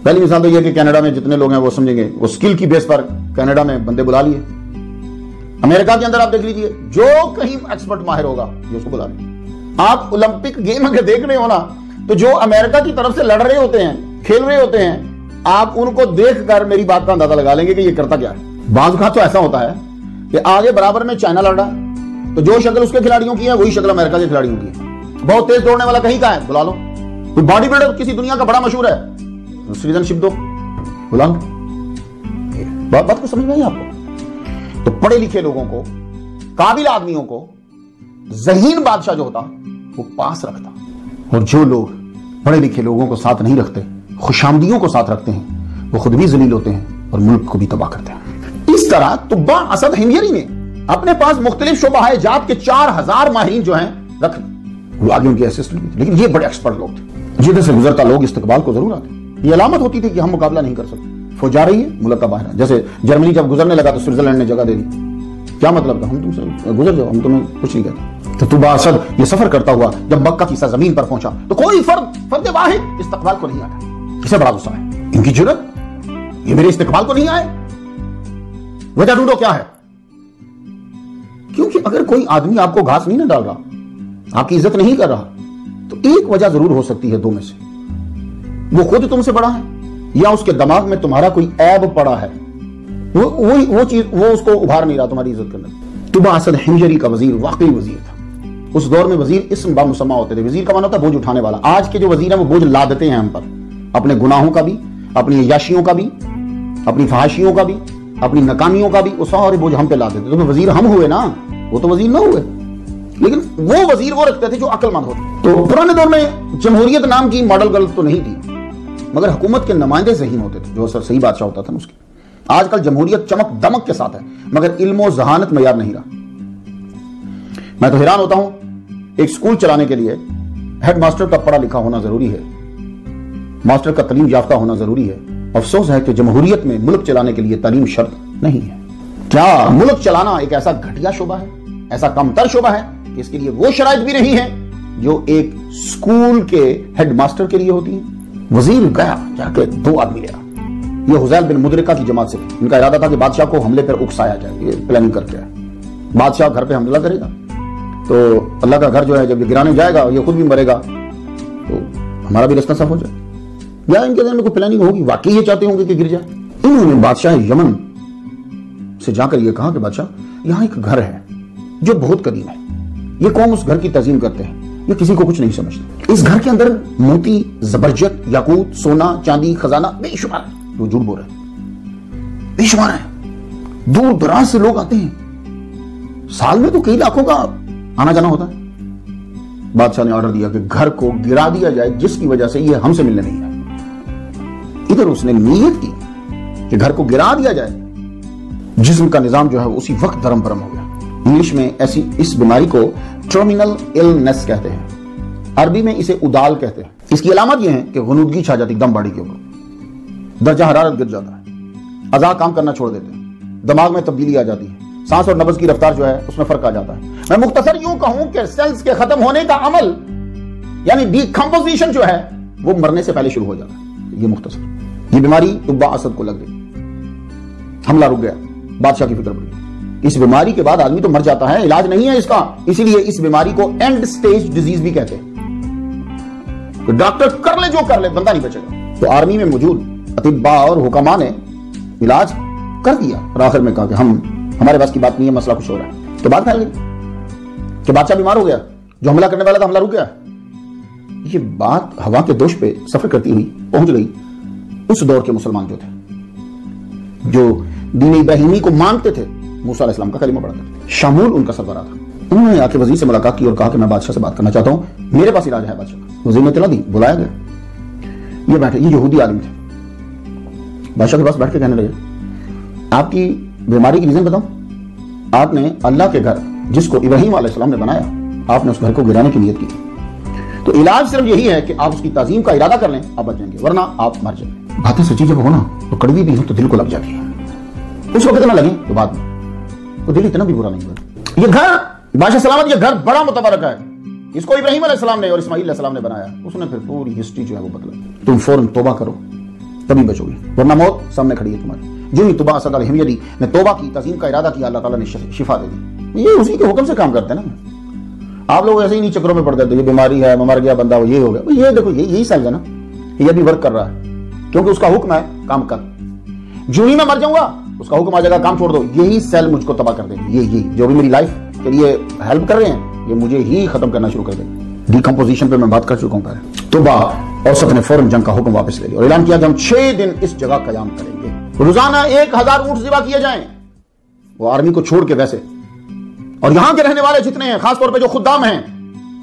A: پہلی مثال تو یہ کہ کینیڈا میں جتنے لوگ ہیں وہ سمجھیں گے وہ سکل کی بیس پر کینیڈا میں بندے بلا لیے. امریکہ کے اندر آپ دیکھ لیجئے، جو کہیں ایکسپرٹ ماہر ہوگا یہ اس کو بلا لیے. آپ اولمپک گیم اگر دیکھ رہے ہو نا، تو جو امریکہ کی طرف سے لڑ رہے ہوتے ہیں، کھیل رہے ہوتے ہیں، آپ ان کو دیکھ کر میری بات کا اندازہ لگا لیں گے کہ یہ کرتا کیا ہے. بعض اوقات تو ایسا ہوتا ہے کہ آگے برابر میں چائنا لڑ رہا ہے تو جو شکل اس کے کھلاڑیوں کی ہے وہی شکل امریکہ کے کھلاڑیوں کی ہے. بہت تیز دوڑنے والا کہیں کا ہے، بلا لو. کوئی باڈی بلڈر کسی دنیا کا بڑا مشہور ہے، سٹیزن شپ دو، بلا لو. بات کو سمجھ میں آئی آپ کو؟ تو پڑھے لکھے لوگوں کو، قابل آدمیوں کو ذہین بادشاہ جو ہوتا وہ پاس رکھتا. اور جو لوگ پڑھے لکھے لوگوں کو ساتھ نہیں رکھتے، خوشامدیوں کو ساتھ رکھتے ہیں، وہ خود بھی ذلیل ہوتے ہیں اور ملک کو بھی تباہ کرتے ہیں. اس طرح طبع اسد حمجری نے اپنے پاس مختلف شعبہ جات کے 4000 ماہرین جو ہیں رکھ لی. وہ آگے ان کے اسسٹنٹ بھی تھے، لیکن یہ بڑے ایکسپرٹ لوگ تھے. جدھر سے گزرتا لوگ استقبال کو ضرور آتے. یہ علامت ہوتی تھی کہ ہم مقابلہ نہیں کر سکتے، فوج جا رہی ہے ملک کا باہر. جیسے جرمنی جب گزرنے لگا تو سوئٹزرلینڈ نے جگہ دے دی. کیا مطلب تھا؟ ہم تم سے گزر جاؤ، ہم تمہیں کچھ نہیں کہتے. تو طبع اسد یہ سفر کرتا ہوا جب مکہ کی سرزمین پر پہنچا تو کوئی فرد واحد استقبال کو نہیں آیا. اسے بڑا غصہ ہے، ان کی جرأت، یہ میرے استقبال کو نہیں آئے. وجہ ڈھونڈو کیا ہے. کیونکہ اگر کوئی آدمی آپ کو گھاس نہیں نہ ڈال رہا، آپ کی عزت نہیں کر رہا، تو ایک وجہ ضرور ہو سکتی ہے دو میں سے. وہ خود تم سے بڑا ہے یا اس کے دماغ میں تمہارا کوئی عیب پڑا ہے، وہ چیز وہ اس کو ابھار نہیں رہا تمہاری عزت کرنے. طبع اسد حمجری کا وزیر واقعی وزیر تھا. اس دور میں وزیر اسم بامسمہ ہوتے تھے. وزیر کا معنی ہوتا ہے بوجھ اٹھانے والا. آج کے جو وزیر ہیں وہ بوجھ لادتے ہیں ہم پر، اپنے گناہوں کا بھی، اپنی عیاشیوں کا بھی، اپنی فحاشیوں کا بھی، اپنی ناکامیوں کا بھی. وہ سارے بوجھ ہم پہ لا دیتے. تو وزیر ہم ہوئے نا، وہ تو وزیر نہ ہوئے. لیکن وہ وزیر وہ رکھتے تھے جو عقل مند ہوتے. تو پرانے دور میں جمہوریت نام کی ماڈل گرل تو نہیں تھی، مگر حکومت کے نمائندے ذہین ہوتے تھے، جو صحیح بادشاہ ہوتا تھا نا اس کی. آج کل جمہوریت چمک دمک کے ساتھ ہے، مگر علم و ذہانت معیار نہیں رہا. میں تو حیران ہوتا ہوں، ایک سکول چلانے کے لیے ہیڈ ماسٹر کا پڑھا لکھا ہونا ضروری ہے، ماسٹر کا تعلیم یافتہ ہونا ضروری ہے. افسوس ہے کہ جمہوریت میں ملک چلانے کے لیے تعلیم شرط نہیں ہے. کیا ملک چلانا ایک ایسا گھٹیا شعبہ ہے، ایسا کمتر شعبہ ہے کہ اس کے لیے وہ شرائط بھی نہیں ہے جو ایک سکول کے ہیڈ ماسٹر کے لیے ہوتی ہیں. وزیر گیا، جا کے 2 آدمی لیا. یہ حذیل بن مدرکہ کی جماعت سے. ان کا ارادہ تھا کہ بادشاہ کو حملے پر اکسایا جائے. یہ پلاننگ کر کے ہے. بادشاہ گھر پہ حملہ کرے گا تو اللہ کا گھر جو ہے جب یہ گرانے جائے گا، یہ خود بھی مرے گا، تو ہمارا بھی رستہ صاف ہو جائے. یا ان کے ذہن میں کوئی پلاننگ ہوگی، واقعی یہ چاہتے ہوں گے کہ گر جائے. انہوں نے بادشاہ یمن سے جا کر یہ کہا کہ بادشاہ یہاں ایک گھر ہے جو بہت قدیم ہے، یہ قوم اس گھر کی تعظیم کرتے ہیں، یہ کسی کو کچھ نہیں سمجھتے. اس گھر کے اندر موتی، زبرجد، یاقوت، سونا، چاندی، خزانہ بے شمار ہے. وہ جھوٹ بول رہے ہیں، بے شمار ہیں، دور دراز سے لوگ آتے ہیں، سال میں تو کئی لاکھوں کا آنا جانا ہوتا ہے۔ بادشاہ نے آرڈر دیا کہ گھر کو گرا دیا جائے جس کی وجہ سے یہ ہم سے ملنے نہیں آئے۔ ادھر اس نے نیت کی کہ گھر کو گرا دیا جائے، جسم کا نظام جو ہے اسی وقت دھرم برم ہو گیا۔ انگلش میں ایسی اس بیماری کو ٹرمینل النس کہتے ہیں، عربی میں اسے ادال کہتے ہیں۔ اس کی علامت یہ ہے کہ غنودگی چھا جاتی دم باڈی کے اوپر، درجہ حرارت گر جاتا ہے، اعضاء کام کرنا چھوڑ دیتے ہیں، دماغ میں تبدیلی آ جاتی ہے، سانس اور نبض کی رفتار جو ہے اس میں فرق آ جاتا ہے۔ میں مختصر یوں کہوں کہ سیلز کے ختم ہونے کا عمل یعنی ڈیکمپوزیشن جو ہے وہ مرنے سے پہلے شروع ہو جاتا ہے۔ یہ مختصر یہ بیماری تبا اسد کو لگ گئی، حملہ رک گیا، بادشاہ کی فکر پڑ گئی۔ اس بیماری کے بعد آدمی تو مر جاتا ہے، علاج نہیں ہے اس کا، اسی لیے اس بیماری کو اینڈ سٹیج ڈیزیز بھی کہتے ہیں۔ تو ڈاکٹر کر لے جو کر لے، بندہ نہیں بچے گا۔ تو آرمی میں موجود اطباء اور حکماء نے علاج کر دیا اور آخر میں کہا کہ ہمارے پاس کی بات نہیں ہے، مسئلہ کچھ ہو رہا ہے۔ تو بات پھیل گئی کہ بادشاہ بیمار ہو گیا، جو حملہ کرنے والا تھا حملہ رک گیا۔ یہ بات ہوا کے دوش پہ سفر کرتی ہوئی پہنچ گئی اس دور کے مسلمان جو تھے، جو دین ابراہیمی کو مانتے تھے، موسیٰ علیہ السلام کا کلمہ پڑھتے تھے۔ شامول ان کا سربراہ تھا۔ انہوں نے آ کے وزیر سے ملاقات کی اور کہا کہ میں بادشاہ سے بات کرنا چاہتا ہوں، میرے پاس علاج ہے بادشاہ کا۔ وزیر نے اطلاع دی، بلایا گیا، یہ بیٹھے، یہ یہودی عالم تھے، بادشاہ کے پاس بیٹھ کے کہنے لگے آپ کی بیماری کی ریزن بتاؤں؟ آپ نے اللہ کے گھر جس کو ابراہیم علیہ السلام نے بنایا، آپ نے اس گھر کو گرانے کی نیت کی، تو علاج صرف یہی ہے کہ آپ اس کی تعظیم کا ارادہ کر لیں، آپ بچ جائیں گے، ورنہ آپ مر جائیں گے۔ باتیں سچی جب ہو نا تو کڑوی بھی ہو تو دل کو لگ جاتی ہے، اس وقت نہ لگیں تو بعد میں تو دل اتنا بھی برا نہیں ہوا۔ یہ گھر بادشاہ سلامت، یہ گھر بڑا متبرک ہے، اس کو ابراہیم علیہ السلام نے اور اسماعیل علیہ السلام نے بنایا۔ اس نے پھر پوری ہسٹری جو ہے وہ بدلا، تم فوراً توبہ کرو تبھی بچو گے، ورنہ موت سامنے کھڑی ہے تمہاری۔ جو ہی تبا اسد الحمیری نے توبہ کی، تعظیم کا ارادہ کیا، اللہ تعالیٰ نے شفا دے دی۔ یہ اسی کے حکم سے کام کرتے ہیں نا، آپ لوگ ایسے ہی نہیں چکروں میں پڑ گئے، یہ بیماری ہے، مر گیا بندہ، یہ ہو گیا، یہ دیکھو یہی سیل ہے نا، یہ بھی ورک کر رہا ہے کیونکہ اس کا حکم ہے کام کر۔ جو ہی میں مر جاؤں گا اس کا حکم آ جائے گا کام چھوڑ دو، یہی سیل مجھ کو تباہ کر دیں گے، یہی جو بھی میری لائف کے لیے ہیلپ کر رہے ہیں یہ مجھے ہی ختم کرنا شروع کر دیں گے۔ ڈیکمپوزیشن پہ میں بات کر چکا ہوں پہلے۔ توبہ اوسط نے فوراً جنگ کا حکم واپس لے لیا اور اعلان کیا کہ ہم 6 دن اس جگہ قیام کریں گے، روزانہ 1000 اونٹ ذبح کیے جائیں، وہ آرمی کو چھوڑ کے ویسے، اور یہاں کے رہنے والے جتنے ہیں، خاص طور پہ جو خدام ہیں،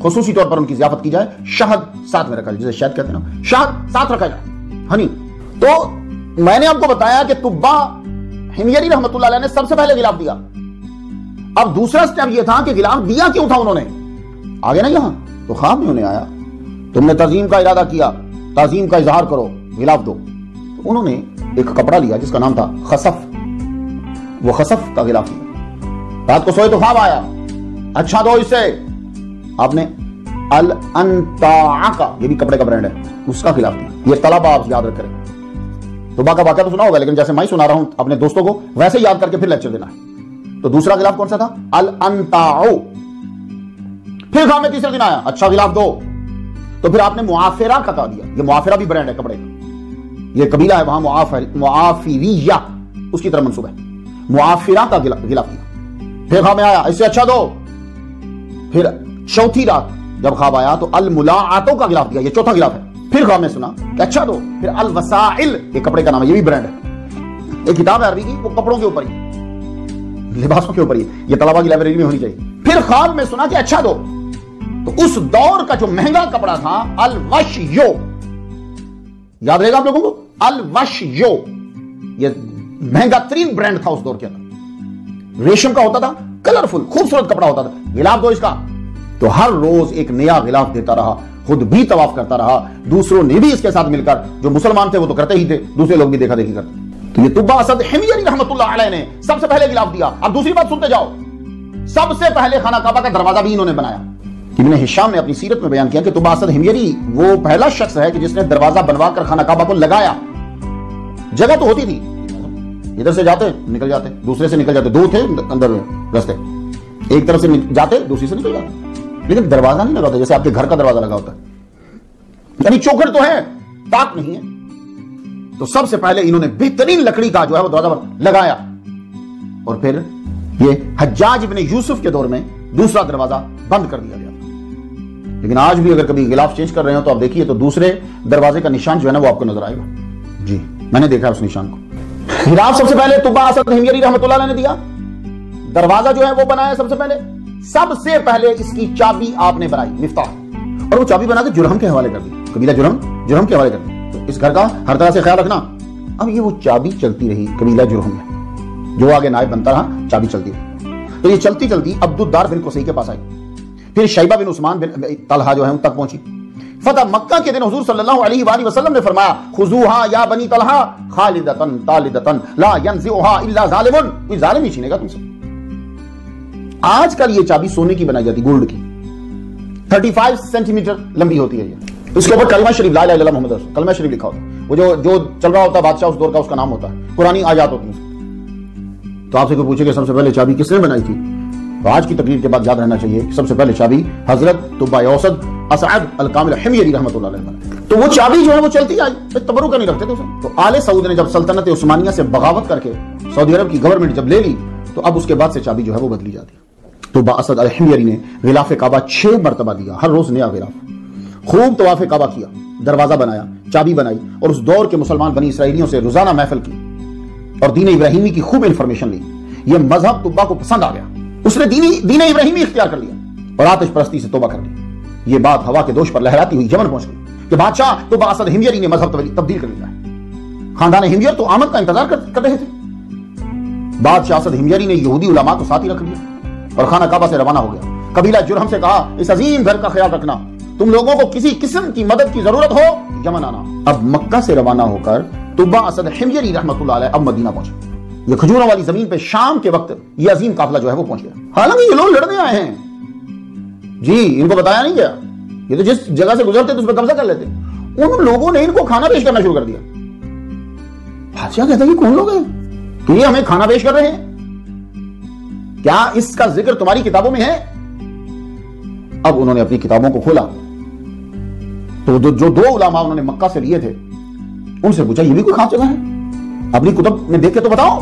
A: خصوصی طور پر ان کی ضیافت کی جائے، شہد ساتھ میں رکھا جائے، جسے شہد کہتے ہیں نا، شہد ساتھ رکھا جائے، ہنی۔ تو میں نے آپ کو بتایا کہ تبا حمیری رحمت اللہ علیہ نے سب سے پہلے غلاف دیا۔ اب دوسرا سٹیپ یہ تھا کہ غلاف دیا کیوں تھا انہوں نے؟ آگے نا یہاں تو خواب میں انہیں آیا، تم نے تعظیم کا ارادہ کیا، تعظیم کا اظہار کرو، غلاف دو۔ تو انہوں نے ایک کپڑا لیا جس کا نام تھا خصف، وہ خصف کا غلاف دیا۔ رات کو سوئے تو خواب آیا، اچھا دو اس سے، آپ نے الانتاع کا، یہ بھی کپڑے کا برانڈ ہے، اس کا غلاف دیا۔ یہ طلبہ آپ یاد رکھ کریں، توبہ کا واقعہ تو سنا ہوگا لیکن جیسے میں سنا رہا ہوں اپنے دوستوں کو ویسے یاد کر کے پھر لیکچر دینا ہے۔ تو دوسرا غلاف کون سا تھا؟ الانتاع۔ پھر خواب میں تیسرے دن آیا، اچھا غلاف دو، تو پھر آپ نے معافرہ کا کہا دیا، یہ معافرہ بھی برانڈ ہے کپڑے کا، یہ قبیلہ ہے وہاں معافریہ، اس کی طرف منسوب ہے، معافرہ کا غلاف دیا۔ پھر خواب میں آیا، اس سے اچھا دو۔ پھر چوتھی رات جب خواب آیا تو الملاعاتوں کا غلاف دیا، یہ چوتھا غلاف ہے۔ پھر خواب میں سنا کہ اچھا دو۔ پھر الوسائل، یہ کپڑے کا نام ہے، یہ بھی برانڈ ہے، ایک کتاب ہے عربی کی، وہ کپڑوں کے اوپر ہی، لباسوں کے اوپر ہی، یہ طلبہ کی لائبریری میں ہونی چاہیے۔ پھر خواب میں سنا کہ اچھا دو، تو اس دور کا جو مہنگا کپڑا تھا الوشیو، یاد رہے گا آپ لوگوں کو، الوشیو یہ مہنگا ترین برانڈ تھا اس دور کے اندر، ریشم کا ہوتا تھا، کلرفل خوبصورت کپڑا ہوتا تھا، غلاف دو اس کا۔ تو ہر روز ایک نیا غلاف دیتا رہا، خود بھی طواف کرتا رہا، دوسروں نے بھی اس کے ساتھ مل کر، جو مسلمان تھے وہ تو کرتے ہی تھے، دوسرے لوگ بھی دیکھا دیکھی کرتے۔ تو یہ تبا اسد حمیری رحمت اللہ علیہ نے سب سے پہلے غلاف دیا۔ اب دوسری بات سنتے جاؤ، سب سے پہلے خانہ کعبہ کا دروازہ بھی انہوں نے بنایا۔ ابن ہشام نے اپنی سیرت میں بیان کیا کہ تبا اسد حمیری وہ پہلا شخص ہے کہ جس نے دروازہ بنوا کر خانہ کعبہ کو لگایا۔ جگہ تو ہوتی تھی، ادھر سے جاتے نکل جاتے، دوسرے سے نکل جاتے، دو تھے اندر رستے، ایک طرف سے جاتے دوسری سے نکل جاتے، لیکن دروازہ نہیں لگا ہوتا جیسے آپ کے گھر کا دروازہ لگا ہوتا ہے، یعنی چوکھٹ تو ہے، طاق نہیں ہے۔ تو سب سے پہلے انہوں نے بہترین لکڑی کا جو ہے وہ دروازہ لگایا، اور پھر یہ حجاج ابن یوسف کے دور میں دوسرا دروازہ بند کر دیا گیا تھا۔ لیکن آج بھی اگر کبھی غلاف چینج کر رہے ہو تو آپ دیکھیے تو دوسرے دروازے کا نشان جو ہے نا وہ آپ کو نظر آئے گا۔ جی میں نے دیکھا اس نشان کو. غلاف سب سے پہلے طبع اسد حمیری رحمۃ اللہ علیہ نے دیا. دروازہ جو ہے وہ بنایا سب سے پہلے اس کی چابی آپ نے بنائی, مفتاح, اور وہ چابی بنا کے جرہم کے حوالے کر دی, قبیلہ جرہم کے حوالے کر دی. تو اس گھر کا ہر طرح سے خیال رکھنا. اب یہ وہ چابی چلتی رہی قبیلہ جرہم میں, جو آگے نائب بنتا رہا, چابی چلتی رہی. تو یہ چلتی چلتی عبد الدار بن قصی کے پاس آئی, پھر شیبہ بن عثمان بن طلحہ جو ہے ان تک پہنچی. فتح مکہ کے دن حضور صلی اللہ علیہ وآلہ وسلم نے فرمایا خذوہا یا بنی طلحہ خالدتن طالدتن لا ینزعہا الا ظالم, کوئی ظالم ہی چھینے گا تم سے. آج کل یہ چابی سونے کی بنائی جاتی, گولڈ کی, 35 سینٹی میٹر لمبی ہوتی ہے. یہ اس کے اوپر کلمہ شریف لا الہ الا اللہ محمد رسول, کلمہ شریف لکھا ہوتا ہے. وہ جو چل رہا ہوتا ہے بادشاہ اس دور کا, اس کا نام ہوتا ہے, قرآنی آیات ہوتی ہیں. تو آپ سے کوئی پوچھے کہ سب سے پہلے چابی کس نے بنائی تھی, تو آج کی تقریر کے بعد یاد رہنا چاہیے سب سے پہلے چابی حضرت طبع اسد اسعد الکامل حمیری رحمۃ اللہ علیہ. تو وہ چابی جو ہے وہ چلتی آئی, تبرک نہیں رکھتے تھے اسے. تو آل سعود نے جب سلطنت عثمانیہ سے بغاوت کر کے سعودی عرب کی گورنمنٹ جب لے لی, تو اب اس کے بعد سے چابی جو ہے وہ بدلی جاتی ہے. طبع اسد الحمیری نے غلاف کعبہ 6 مرتبہ دیا, ہر روز نیا غلاف. خوب طواف کعبہ کیا, دروازہ بنایا, چابی بنائی, اور اس دور کے مسلمان بنی اسرائیلیوں سے روزانہ محفل کی اور دین ابراہیمی کی خوب انفارمیشن لی. یہ مذہب طبع کو پسند آ گیا, اس نے دین ابراہیمی اختیار کر لیا اور آتش پرستی سے توبہ کر لی. یہ بات ہوا کے دوش پر لہراتی ہوئی یمن پہنچ گئی کہ بادشاہ طبع اسد حمیری نے مذہب تبدیل کر لیا ہے. خاندان حمیر تو آمد کا انتظار کر رہے تھے. بادشاہ اسد حمیری نے یہودی علماء کو ساتھ ہی رکھ لیا اور خانہ کعبہ سے روانہ ہو گیا. قبیلہ جرہم سے کہا اس عظیم گھر کا خیال رکھنا, تم لوگوں کو کسی قسم کی مدد کی ضرورت ہو یمن آنا. اب مکہ سے روانہ ہو کر طبع اسد حمیری رحمۃ اللہ علیہ اب مدینہ پہنچے. یہ کھجوروں والی زمین پہ شام کے وقت یہ عظیم قافلہ جو ہے وہ پہنچ گیا. حالانکہ یہ لوگ لڑنے آئے ہیں جی, ان کو بتایا نہیں گیا, یہ تو جس جگہ سے گزرتے تو اس پہ قبضہ کر لیتے. ان لوگوں نے ان کو کھانا پیش کرنا شروع کر دیا. بادشاہ کہتا ہے کہ کون لوگ ہیں کہ یہ ہمیں کھانا پیش کر رہے ہیں, کیا اس کا ذکر تمہاری کتابوں میں ہے؟ اب انہوں نے اپنی کتابوں کو کھولا تو جو 2 علماء انہوں نے مکہ سے لیے تھے ان سے پوچھا یہ بھی کوئی خاص جگہ ہے, اپنی کتب میں دیکھ کے تو بتاؤ.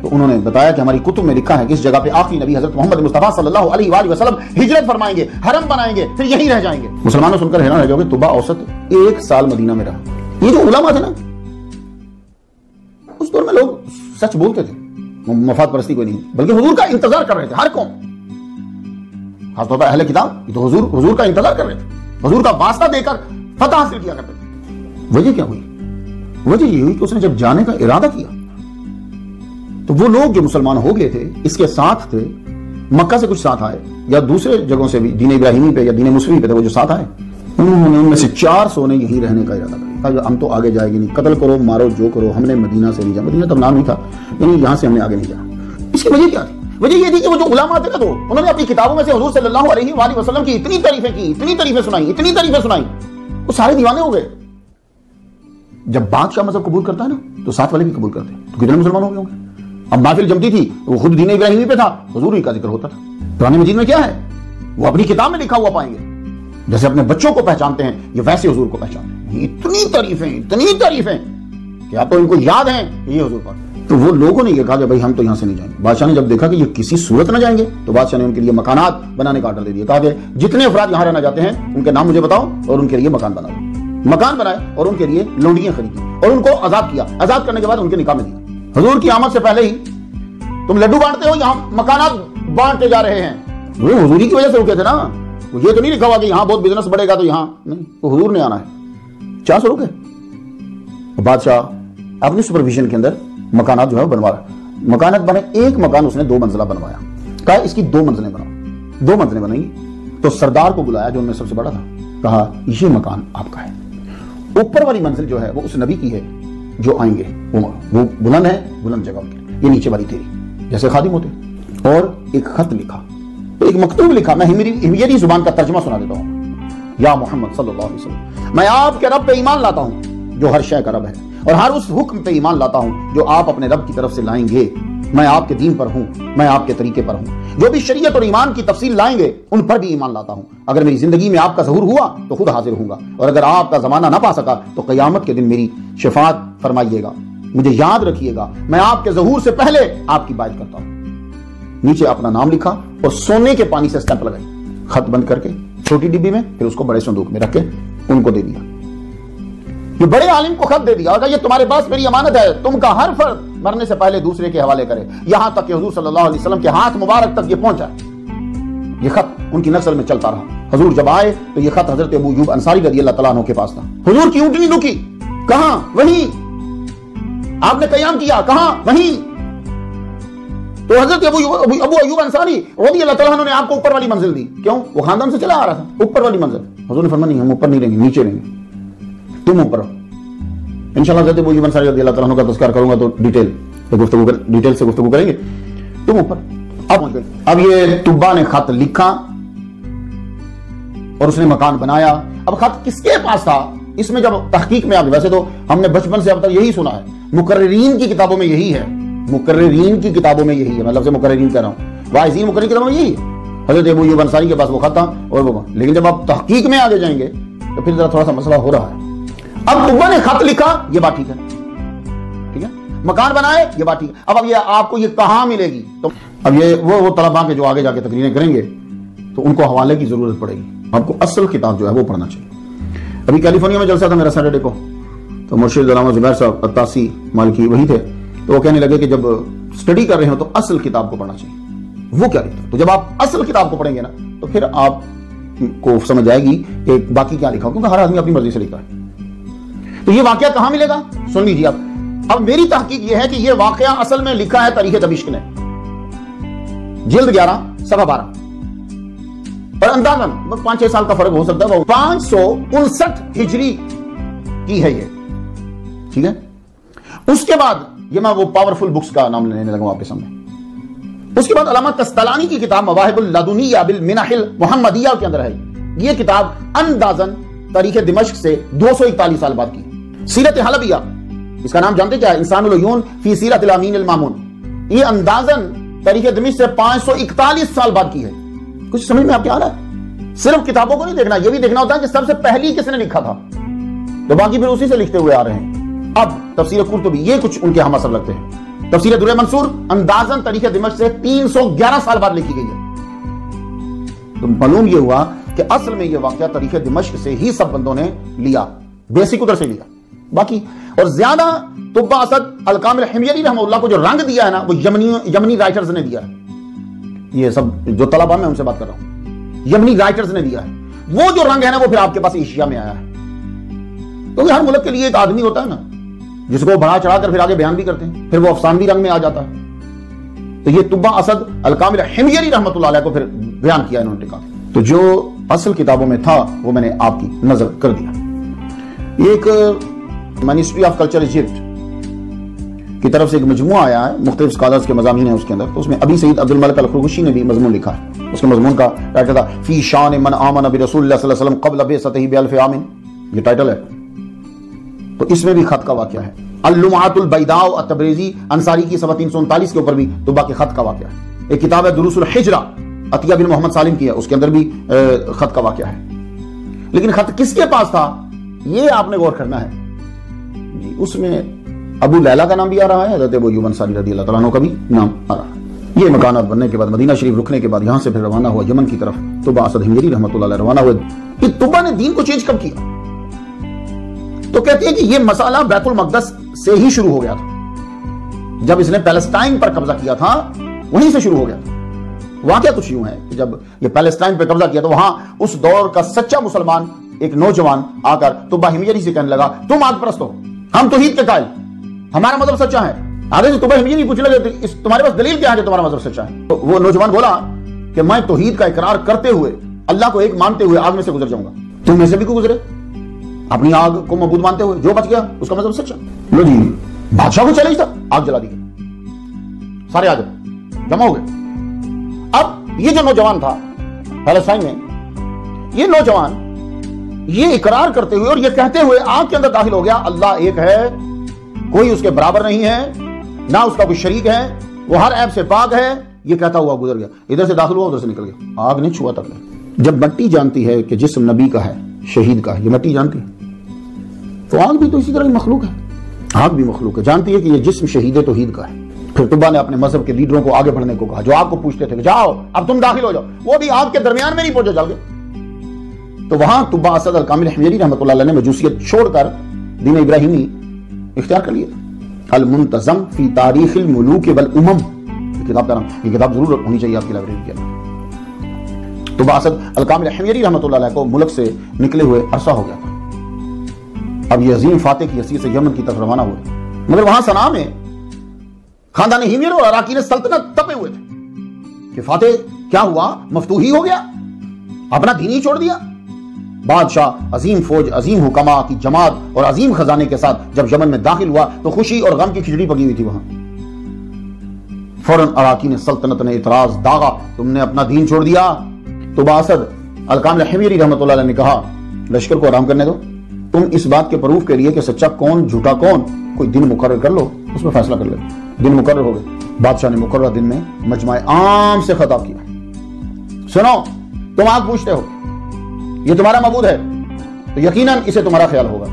A: تو انہوں نے بتایا کہ ہماری کتب میں لکھا ہے کہ اس جگہ پہ آخری نبی حضرت محمد مصطفیٰ صلی اللہ علیہ وآلہ وسلم ہجرت فرمائیں گے, حرم بنائیں گے, پھر یہیں رہ جائیں گے. مسلمانوں سن کر حیران رہ جاؤ گے, طبع اوسط 1 سال مدینہ میں رہا. یہ جو علماء تھے نا, اس دور میں لوگ سچ بولتے تھے, مفاد پرستی کوئی نہیں, بلکہ حضور کا انتظار کر رہے تھے. ہر قوم, خاص طور پر اہل کتاب, یہ تو حضور کا انتظار کر رہے تھے, حضور کا واسطہ دے کر فتح حاصل کیا کرتے تھے. وجہ کیا ہوئی؟ وجہ یہ ہوئی کہ اس نے جب جانے کا ارادہ کیا تو وہ لوگ جو مسلمان ہو گئے تھے اس کے ساتھ تھے, مکہ سے کچھ ساتھ آئے یا دوسرے جگہوں سے بھی دین ابراہیمی پہ یا دین مسلم پہ تھے, وہ جو ساتھ آئے انہوں نے ان میں سے 400 نے یہی رہنے کا ارادہ کیا. کہا ہم تو آگے جائے گے نہیں, قتل کرو مارو جو کرو, ہم نے مدینہ سے نہیں جانا. مدینہ تب نام نہیں تھا, یعنی یہاں سے ہم نے آگے نہیں جانا. اس کی وجہ کیا تھی؟ وجہ یہ تھی کہ وہ جو علماء تھے نا, تو انہوں نے اپنی کتابوں میں سے حضور صلی اللہ علیہ وآلہ وسلم کی اتنی تعریفیں سنائی, وہ سارے دیوانے ہو گئے. جب بادشاہ مذہب قبول کرتا ہے نا تو ساتھ والے بھی قبول کرتے ہیں, تو کتنے مسلمان ہو گئے ہوں گے. اب محفل جمتی تھی, وہ خود دین ابراہیمی پہ تھا, حضور ہی کا ذکر ہوتا تھا. قرآن مجید میں کیا ہے وہ اپنی کتاب میں لکھا ہوا پائیں گے. جیسے اپنے بچوں کو پہچانتے ہیں یہ ویسے حضور کو پہچانتے ہیں. اتنی تعریفیں کہ آپ کو ان کو یاد ہیں کہ یہ حضور پاک. تو وہ لوگوں نے یہ کہا کہ بھائی ہم تو یہاں سے نہیں جائیں گے. بادشاہ نے جب دیکھا کہ یہ کسی صورت نہ جائیں گے تو بادشاہ نے ان کے لیے مکانات بنانے کا آرڈر دے دیا. کہا کہ جتنے افراد یہاں رہنا چاہتے ہیں ان کے نام مجھے بتاؤ اور ان کے لیے مکان بناؤ. مکان بنائے اور ان کے لیے لونڈیاں خریدی اور ان کو آزاد کیا. آزاد کرنے کے بعد ان کے نکاح میں دیا. حضور کی آمد سے پہلے ہی تم لڈو بانٹتے ہو, یہاں مکانات بانٹتے جا رہے ہیں. وہ حضوری کی وجہ سے رکے تھے نا, یہ تو نہیں لکھا ہوا کہ یہاں بہت بزنس بڑھے گا تو یہاں نہیں, تو حضور نے آنا ہے. 400 رکے. بادشاہ اپنی سپرویژن کے اندر مکانات جو ہے بنوا رہا. مکانات بنے, ایک مکان اس نے 2 منزلہ بنوایا. کہا اس کی 2 منزلیں بناؤ. 2 منزلیں بنیں گی. تو سردار کو بلایا جو ان میں سب سے بڑا تھا, کہا یہ مکان آپ کا ہے. اوپر والی منزل جو ہے وہ اس نبی کی ہے جو آئیں گے, وہ بلند ہے, بلند جگہ ان کے لیے. یہ نیچے والی تیری, جیسے خادم ہوتے. اور ایک خط لکھا, ایک مکتوب لکھا. میں ہماری زبان کا ترجمہ سنا دیتا ہوں. یا محمد صلی اللہ علیہ وسلم, میں آپ کے رب پہ ایمان لاتا ہوں جو ہر شے کا رب ہے, اور ہر اس حکم پہ ایمان لاتا ہوں جو آپ اپنے رب کی طرف سے لائیں گے. میں آپ کے دین پر ہوں, میں آپ کے طریقے پر ہوں. جو بھی شریعت اور ایمان کی تفصیل لائیں گے ان پر بھی ایمان لاتا ہوں. اگر میری زندگی میں آپ کا ظہور ہوا تو خود حاضر ہوں گا, اور اگر آپ کا زمانہ نہ پا سکا تو قیامت کے دن میری شفاعت فرمائیے گا. مجھے یاد رکھیے گا, میں آپ کے ظہور سے پہلے آپ کی باعث کرتا ہوں. نیچے اپنا نام لکھا اور سونے کے پانی سے اسٹیمپ لگائی. خط بند کر کے چھوٹی ڈبی میں, پھر اس کو بڑے صندوق میں رکھ کے ان کو دے دیا. یہ بڑے عالم کو خط دے دیا اور کہا یہ تمہارے پاس میری امانت ہے، تم کا ہر فرد مرنے سے پہلے دوسرے کے حوالے کرے، یہاں تک کہ حضور صلی اللہ علیہ وسلم کے ہاتھ مبارک تک یہ پہنچا۔ یہ خط ان کی نسل میں چلتا رہا۔ حضور جب آئے تو یہ خط حضرت ابو ایوب انصاری رضی اللہ تعالیٰ عنہ کے پاس تھا۔ حضور کی اونٹنی دکھی، کہاں؟ وہیں۔ آپ نے قیام کیا، کہاں؟ وہیں۔ تو حضرت ابو ایوب انصاری رضی اللہ تعالیٰ عنہ نے آپ کو اوپر والی منزل دی۔ کیوں؟ وہ خاندان سے چلا آ رہا تھا، اوپر والی منزل۔ حضور نے فرمایا نہیں، ہم اوپر نہیں رہیں گے، نیچے رہیں گے، تم اوپر رہو۔ انشاءاللہ حضرت ابو ایوب انصاری رضی اللہ تعالیٰ عنہ کا تذکرہ کروں گا تو ڈیٹیل سے گفتگو کریں گے۔ تم اوپر اب پہنچ گئے۔ اب یہ طبا نے خط لکھا اور اس نے مکان بنایا۔ اب خط کس کے پاس تھا؟ اس میں جب تحقیق میں آگے، ویسے تو ہم نے بچپن سے اب تک یہی سنا ہے، مقررین کی کتابوں میں یہی ہے، مقررین کی کتابوں میں یہی ہے، میں لفظ مقررین کہہ رہا ہوں، واعظین مقررین کی کتابوں میں یہی ہے۔ حضرت ابو ایوب انصاری کے پاس وہ خط تھا اور وہ، لیکن جب آپ تحقیق میں آگے جائیں گے تو پھر ذرا تھوڑا سا مسئلہ ہو رہا ہے۔ اب طبا نے خط لکھا، یہ بات ٹھیک ہے، ٹھیک ہے، مکان بنائے، یہ بات ٹھیک ہے۔ اب یہ آپ کو یہ کہاں ملے گی؟ تو اب یہ وہ طلباء کے جو آگے جا کے تقریریں کریں گے تو ان کو حوالے کی ضرورت پڑے گی۔ آپ کو اصل کتاب جو ہے وہ پڑھنا چاہیے۔ ابھی کیلیفورنیا میں جلسہ تھا میرا سیٹرڈے کو، تو مرشد علامہ زبیر صاحب عطاسی مالکی وہی تھے، تو وہ کہنے لگے کہ جب اسٹڈی کر رہے ہو تو اصل کتاب کو پڑھنا چاہیے۔ وہ کیا لکھتا ہے؟ تو جب آپ اصل کتاب کو پڑھیں گے نا تو پھر آپ کو سمجھ آئے گی کہ باقی کیا لکھا ہو، کیونکہ ہر آدمی اپنی مرضی سے لکھتا ہے۔ تو یہ واقعہ کہاں ملے گا؟ سن لیجیے آپ۔ اب میری تحقیق یہ ہے کہ یہ واقعہ اصل میں لکھا ہے تاریخ دمشق نے، جلد 11 صفحہ 12، اور اندازاً 5-6 سال کا فرق ہو سکتا ہے، وہ 559 ہجری کی ہے یہ، ٹھیک ہے۔ اس کے بعد یہ میں وہ پاورفل بکس کا نام لینے لگا آپ کے سامنے۔ اس کے بعد علامہ قسطلانی کی کتاب مواہب اللدنیہ بالمنح المحمدیہ کے اندر ہے یہ کتاب، اندازاً تاریخ دمشق سے 241 سال بعد کی۔ سیرت حلبیہ، اس کا نام جانتے کیا ہے؟ انسان العیون فی سیرت الامین المامون، یہ اندازاً تاریخ دمشق سے 541 سال بعد کی ہے۔ کچھ سمجھ میں آپ کیا آ رہا ہے؟ صرف کتابوں کو نہیں دیکھنا، یہ بھی دیکھنا ہوتا ہے کہ سب سے پہلی کس نے لکھا تھا، تو باقی پھر اسی سے لکھتے ہوئے آ رہے ہیں۔ اب تفسیر قرطبی، یہ کچھ ان کے ہم اثر لگتے ہیں۔ تفسیر در منصور اندازاً تاریخ دمشق سے 311 سال بعد لکھی گئی ہے۔ تو معلوم یہ ہوا کہ اصل میں یہ واقعہ تاریخ دمشق سے ہی سب بندوں نے لیا، بیسک ادھر سے لیا۔ باقی اور زیادہ طبا اسد الکامل حمیری رحمہ اللہ کو جو رنگ دیا ہے نا، وہ یمنی رائٹرز نے دیا ہے۔ یہ سب جو طلبہ میں ان سے بات کر رہا ہوں، یمنی رائٹرز نے دیا ہے۔ وہ جو رنگ ہے نا وہ پھر آپ کے پاس ایشیا میں آیا ہے، کیونکہ ہر ملک کے لیے ایک آدمی ہوتا ہے نا جس کو بڑھا چڑھا کر پھر آگے بیان بھی کرتے ہیں، پھر وہ افسانوی رنگ میں آ جاتا ہے۔ تو یہ طبا اسد الکامل حمیری رحمۃ اللہ علیہ کو پھر بیان کیا انہوں نے کہا۔ تو جو اصل کتابوں میں تھا وہ میں نے آپ کی نظر کر دیا۔ ایک منسٹری آف کلچر ایجپٹ کی طرف سے ایک مجموعہ آیا ہے، مختلف اسکالرز کے مضامین ہیں اس کے اندر، تو اس میں ابھی سعید عبد الملک الخرگوشی نے بھی مضمون لکھا ہے۔ اس کے مضمون کا ٹائٹل تھا فی شان من آمن برسول اللہ صلی اللہ علیہ وسلم قبل بعثتہ ب1000 عام، یہ ٹائٹل ہے۔ تو اس میں بھی خط کا واقعہ ہے۔ اللمعات البیضاء التبریزی انصاری کی صفحہ 339 کے اوپر بھی طبا کے خط کا واقعہ ہے۔ ایک کتاب ہے دروس الحجرہ، عطیہ بن محمد سالم کی ہے، اس کے اندر بھی خط کا واقعہ ہے۔ لیکن خط کس کے پاس تھا یہ آپ نے غور کرنا ہے جی۔ اس میں ابو لیلہ کا نام بھی آ رہا ہے، حضرت ابو ایوب انصاری رضی اللہ تعالیٰ عنہ کا بھی نام آ رہا ہے۔ یہ مکانات بننے کے بعد مدینہ شریف رکنے کے بعد یہاں سے پھر روانہ ہوا یمن کی طرف، طبا اسد حمیری رحمۃ اللہ علیہ روانہ ہوئے۔ یہ طبا نے دین کو چینج کب کیا؟ تو کہتے ہیں کہ یہ مسئلہ بیت المقدس سے ہی شروع ہو گیا تھا، جب اس نے پیلسٹائن پر قبضہ کیا تھا وہیں سے شروع ہو گیا تھا۔ واقعہ کچھ یوں ہے کہ جب یہ پیلسٹائن پر قبضہ کیا تو وہاں اس دور کا سچا مسلمان ایک نوجوان آ کر طبا حمیری سے کہنے لگا تم آگ پرست ہو، ہم توحید کے قائل، ہمارا مذہب سچا ہے۔ آگے سے طبا حمیری پوچھنے لگے تمہارے پاس دلیل کیا ہے کہ تمہارا مذہب سچا ہے؟ تو وہ نوجوان بولا کہ میں توحید کا اقرار کرتے ہوئے اللہ کو ایک مانتے ہوئے آگ میں سے گزر جاؤں گا، تم میں سے بھی کو گزرے اپنی آگ کو معبود مانتے ہوئے، جو بچ گیا اس کا مذہب سچا۔ لو جی، بادشاہ کو چیلنج تھا، آگ جلا دی گئی، سارے آ گئے، جمع ہو گئے۔ اب یہ جو نوجوان تھا پیلسٹائن میں، یہ نوجوان یہ اقرار کرتے ہوئے اور یہ کہتے ہوئے آگ کے اندر داخل ہو گیا اللہ ایک ہے، کوئی اس کے برابر نہیں ہے، نہ اس کا کوئی شریک ہے، وہ ہر عیب سے پاک ہے، یہ کہتا ہوا گزر گیا۔ ادھر سے داخل ہوا ادھر سے نکل گیا، آگ نہیں چھوا تک۔ جب مٹی جانتی ہے کہ جسم نبی کا ہے، شہید کا ہے، یہ مٹی جانتی ہے، تو آگ بھی تو اسی طرح کی مخلوق ہے، آگ بھی مخلوق ہے، جانتی ہے کہ یہ جسم شہید توحید کا ہے۔ پھر طبا نے اپنے مذہب کے لیڈروں کو آگے بڑھنے کو کہا، جو آپ کو پوچھتے تھے کہ جاؤ اب تم داخل ہو جاؤ، وہ بھی آگ کے درمیان میں نہیں پہنچے، جل گئے۔ تو وہاں طبا اسد الکامل حمیری رحمۃ اللہ علیہ نے مجوسیت چھوڑ کر دین ابراہیمی اختیار کر لیا. المنتظم فی تاریخ الملوک والامم، کتاب کا نام، یہ کتاب ضرور ہونی چاہیے آپ کی لائبریری کے اندر. تو باسد الکامل حمیری رحمۃ اللہ علیہ کو ملک سے نکلے ہوئے عرصہ ہو گیا تھا. اب یہ عظیم فاتح کی حیثیت سے یمن کی طرف روانہ ہوئے، مگر وہاں صنعا میں خاندان حمیر اور اراکین سلطنت تپے ہوئے تھے کہ فاتح کیا ہوا، مفتوحی ہو گیا، اپنا دین ہی چھوڑ دیا. بادشاہ عظیم فوج، عظیم حکماء کی جماعت اور عظیم خزانے کے ساتھ جب یمن میں داخل ہوا تو خوشی اور غم کی کھچڑی پکی ہوئی تھی. وہاں فوراً اراکین سلطنت نے اعتراض داغا، تم نے اپنا دین چھوڑ دیا. تو باسد الکامل حمیری رحمۃ اللہ علیہ نے کہا لشکر کو آرام کرنے دو، تم اس بات کے پروف کے لیے کہ سچا کون جھوٹا کون کوئی دن مقرر کر لو، اس میں فیصلہ کر لو. دن مقرر ہو گئے. بادشاہ نے مقررہ دن میں مجمع عام سے خطاب کیا، سنو تم آج پوچھتے ہو یہ تمہارا معبود ہے تو یقیناً اسے تمہارا خیال ہوگا،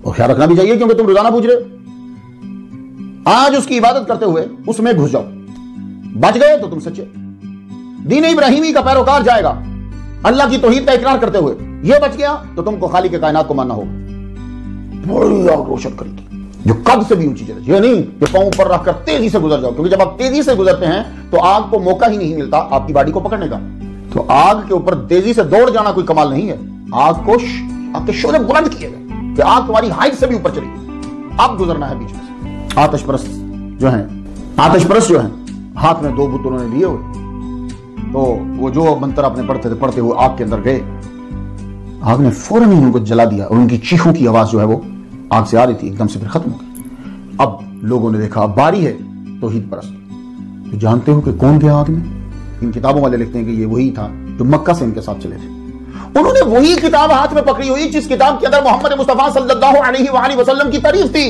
A: اور خیال رکھنا بھی چاہیے کیونکہ تم روزانہ پوچھ رہے. آج اس کی عبادت کرتے ہوئے اس میں گھس جاؤ، بچ گئے تو تم سچے. دین ابراہیمی کا پیروکار جائے گا اللہ کی توحید کا اقرار کرتے ہوئے، یہ بچ گیا تو تم کو خالق کائنات کو ماننا ہوگا. بڑی آگ روشن کری تھی جو قد سے بھی اونچی چلے، یہ نہیں کہ پاؤں پر رکھ کر تیزی سے گزر جاؤ، کیونکہ جب آپ تیزی سے گزرتے ہیں تو آگ کو موقع ہی نہیں ملتا آپ کی باڈی کو پکڑنے کا. تو آگ کے اوپر تیزی سے دوڑ جانا کوئی کمال نہیں ہے. آگ کو آپ کے شعلے بلند کیے گئے کہ آگ تمہاری ہائٹ سے بھی اوپر چلی گئی، اب گزرنا ہے بیچ میں سے. آتش پرست جو ہیں ہاتھ میں 2 بت انہوں نے لیے ہوئے، تو وہ جو منتر اپنے پڑھتے ہوئے آگ کے اندر گئے، آگ نے فوراً ہی ان کو جلا دیا اور ان کی چیخوں کی آواز جو ہے وہ آگ سے آ رہی تھی ایک دم سے پھر ختم ہو گئی. اب لوگوں نے دیکھا اب باری ہے توحید پرست. تو جانتے ہو کہ کون گیا آگ میں؟ ان کتابوں والے لکھتے ہیں کہ یہ وہی تھا جو مکہ سے ان کے ساتھ چلے تھے. انہوں نے وہی کتاب ہاتھ میں پکڑی ہوئی جس کتاب کے اندر محمد مصطفیٰ صلی اللہ علیہ وآلہ وسلم کی تعریف تھی،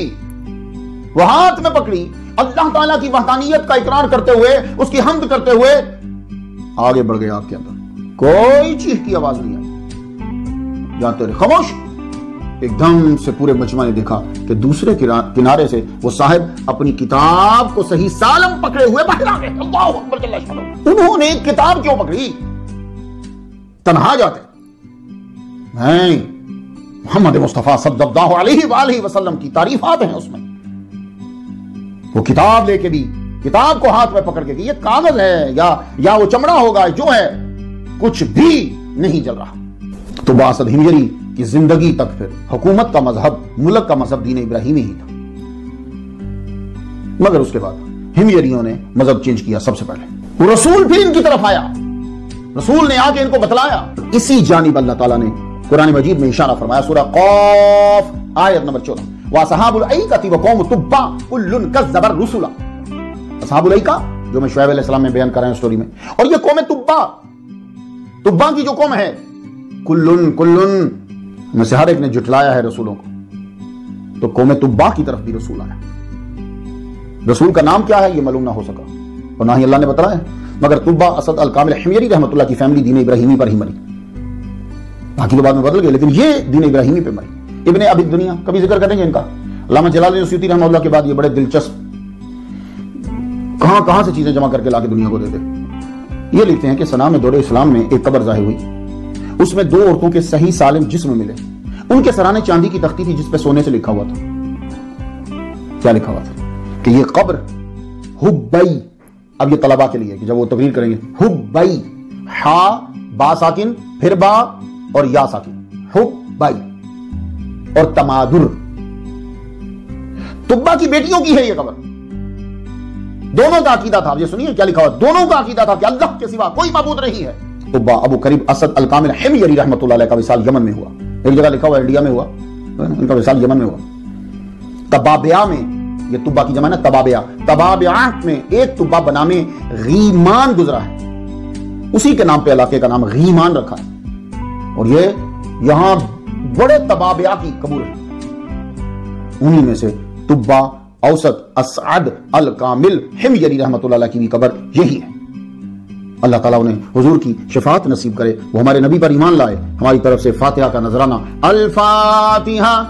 A: وہ ہاتھ میں پکڑی، اللہ تعالیٰ کی وحدانیت کا اقرار کرتے ہوئے، اس کی حمد کرتے ہوئے آگے بڑھ گئے. آگ کے اندر کوئی چیخ کی آواز نہیں آئی، جانتے رہے خاموش. ایک دم سے پورے مجمع نے دیکھا کہ دوسرے کنارے سے وہ صاحب اپنی کتاب کو صحیح سالم پکڑے ہوئے باہر آ گئے. اللہ اکبر جل شانہ. انہوں نے کتاب کیوں پکڑی؟ تنہا جاتے نہیں، محمد مصطفیٰ صلی اللہ علیہ وآلہ وسلم کی تعریفات ہیں اس میں. وہ کتاب لے کے بھی، کتاب کو ہاتھ میں پکڑ کے کہ یہ کاغذ ہے یا وہ چمڑا ہوگا، جو ہے کچھ بھی نہیں جل رہا. تو باسد ہمجری کی زندگی تک پھر حکومت کا مذہب، ملک کا مذہب دین ابراہیمی ہی تھا. مگر اس کے بعد ہمجریوں نے مذہب چینج کیا. سب سے پہلے وہ رسول پھر ان کی طرف آیا، رسول نے آ کے ان کو بتلایا. اسی جانب اللہ تعالیٰ نے قرآن مجید میں اشارہ فرمایا، سورہ قاف آیت نمبر 14، وَأَصْحَابُ الْأَيْكَةِ وَقَوْمُ تُبَّعٍ كُلٌّ كَذَّبَ الرُّسُلَ. اصحاب الایکہ جو میں شعیب علیہ السلام میں بیان کر رہے ہیں سٹوری میں، اور یہ قوم تبا کی جو قوم ہے، کلن میں سے ہر ایک نے جھٹلایا ہے رسولوں کو. تو قوم تبا کی طرف بھی رسول آیا. رسول کا نام کیا ہے یہ معلوم نہ ہو سکا اور نہ ہی اللہ نے بتایا ہے، مگر تبا اسد الکامل حمیری رحمۃ اللہ کی فیملی دین ابراہیمی پر ہی مری. باقی تو بعد میں بدل گئے لیکن یہ دین ابراہیمی پہ مری. ابن ابی دنیا کبھی ذکر کریں گے ان کا. علامہ جلال الدین سیوطی رحمہ اللہ کے بعد یہ بڑے دلچسپ کہاں سے چیزیں جمع کر کے لا کے دنیا کو دیتے. یہ لکھتے ہیں کہ صنعا میں دور اسلام میں ایک قبر ظاہر ہوئی، اس میں 2 عورتوں کے صحیح سالم جسم ملے. ان کے سرانے چاندی کی تختی تھی جس پہ سونے سے لکھا ہوا تھا. کیا لکھا ہوا تھا؟ کہ یہ قبر حبئی. اب یہ طلباء کے لیے کہ جب وہ تقریر کریں گے، حبئی، ہا با ساکن پھر با اور یا ساکن، حبئی. اور تمادر تبا کی بیٹیوں کی ہے یہ قبر. دونوں کا عقیدہ تھا، یہ سنیے کیا لکھا ہوا، دونوں کا عقیدہ تھا کہ اللہ کے سوا کوئی معبود نہیں ہے. تبا ابو قریب اسد الکامل حمیری رحمۃ اللہ علیہ کا وصال یمن میں ہوا. ایک جگہ لکھا ہوا انڈیا میں ہوا، ان کا وصال یمن میں ہوا. تبابیہ میں، یہ تبا کی جمع ہے نا، تبابیہ میں ایک تبا بنامے غیمان گزرا ہے، اسی کے نام پہ علاقے کا نام غیمان رکھا ہے. اور یہ یہاں بڑے تبابیہ کی قبور ہے. انہی میں سے تبا اوسط اسعد الکامل حمیری رحمۃ اللہ علیہ کی بھی قبر یہی ہے. اللہ تعالیٰ انہیں حضور کی شفاعت نصیب کرے، وہ ہمارے نبی پر ایمان لائے. ہماری طرف سے فاتحہ کا نذرانہ. الفاتحہ.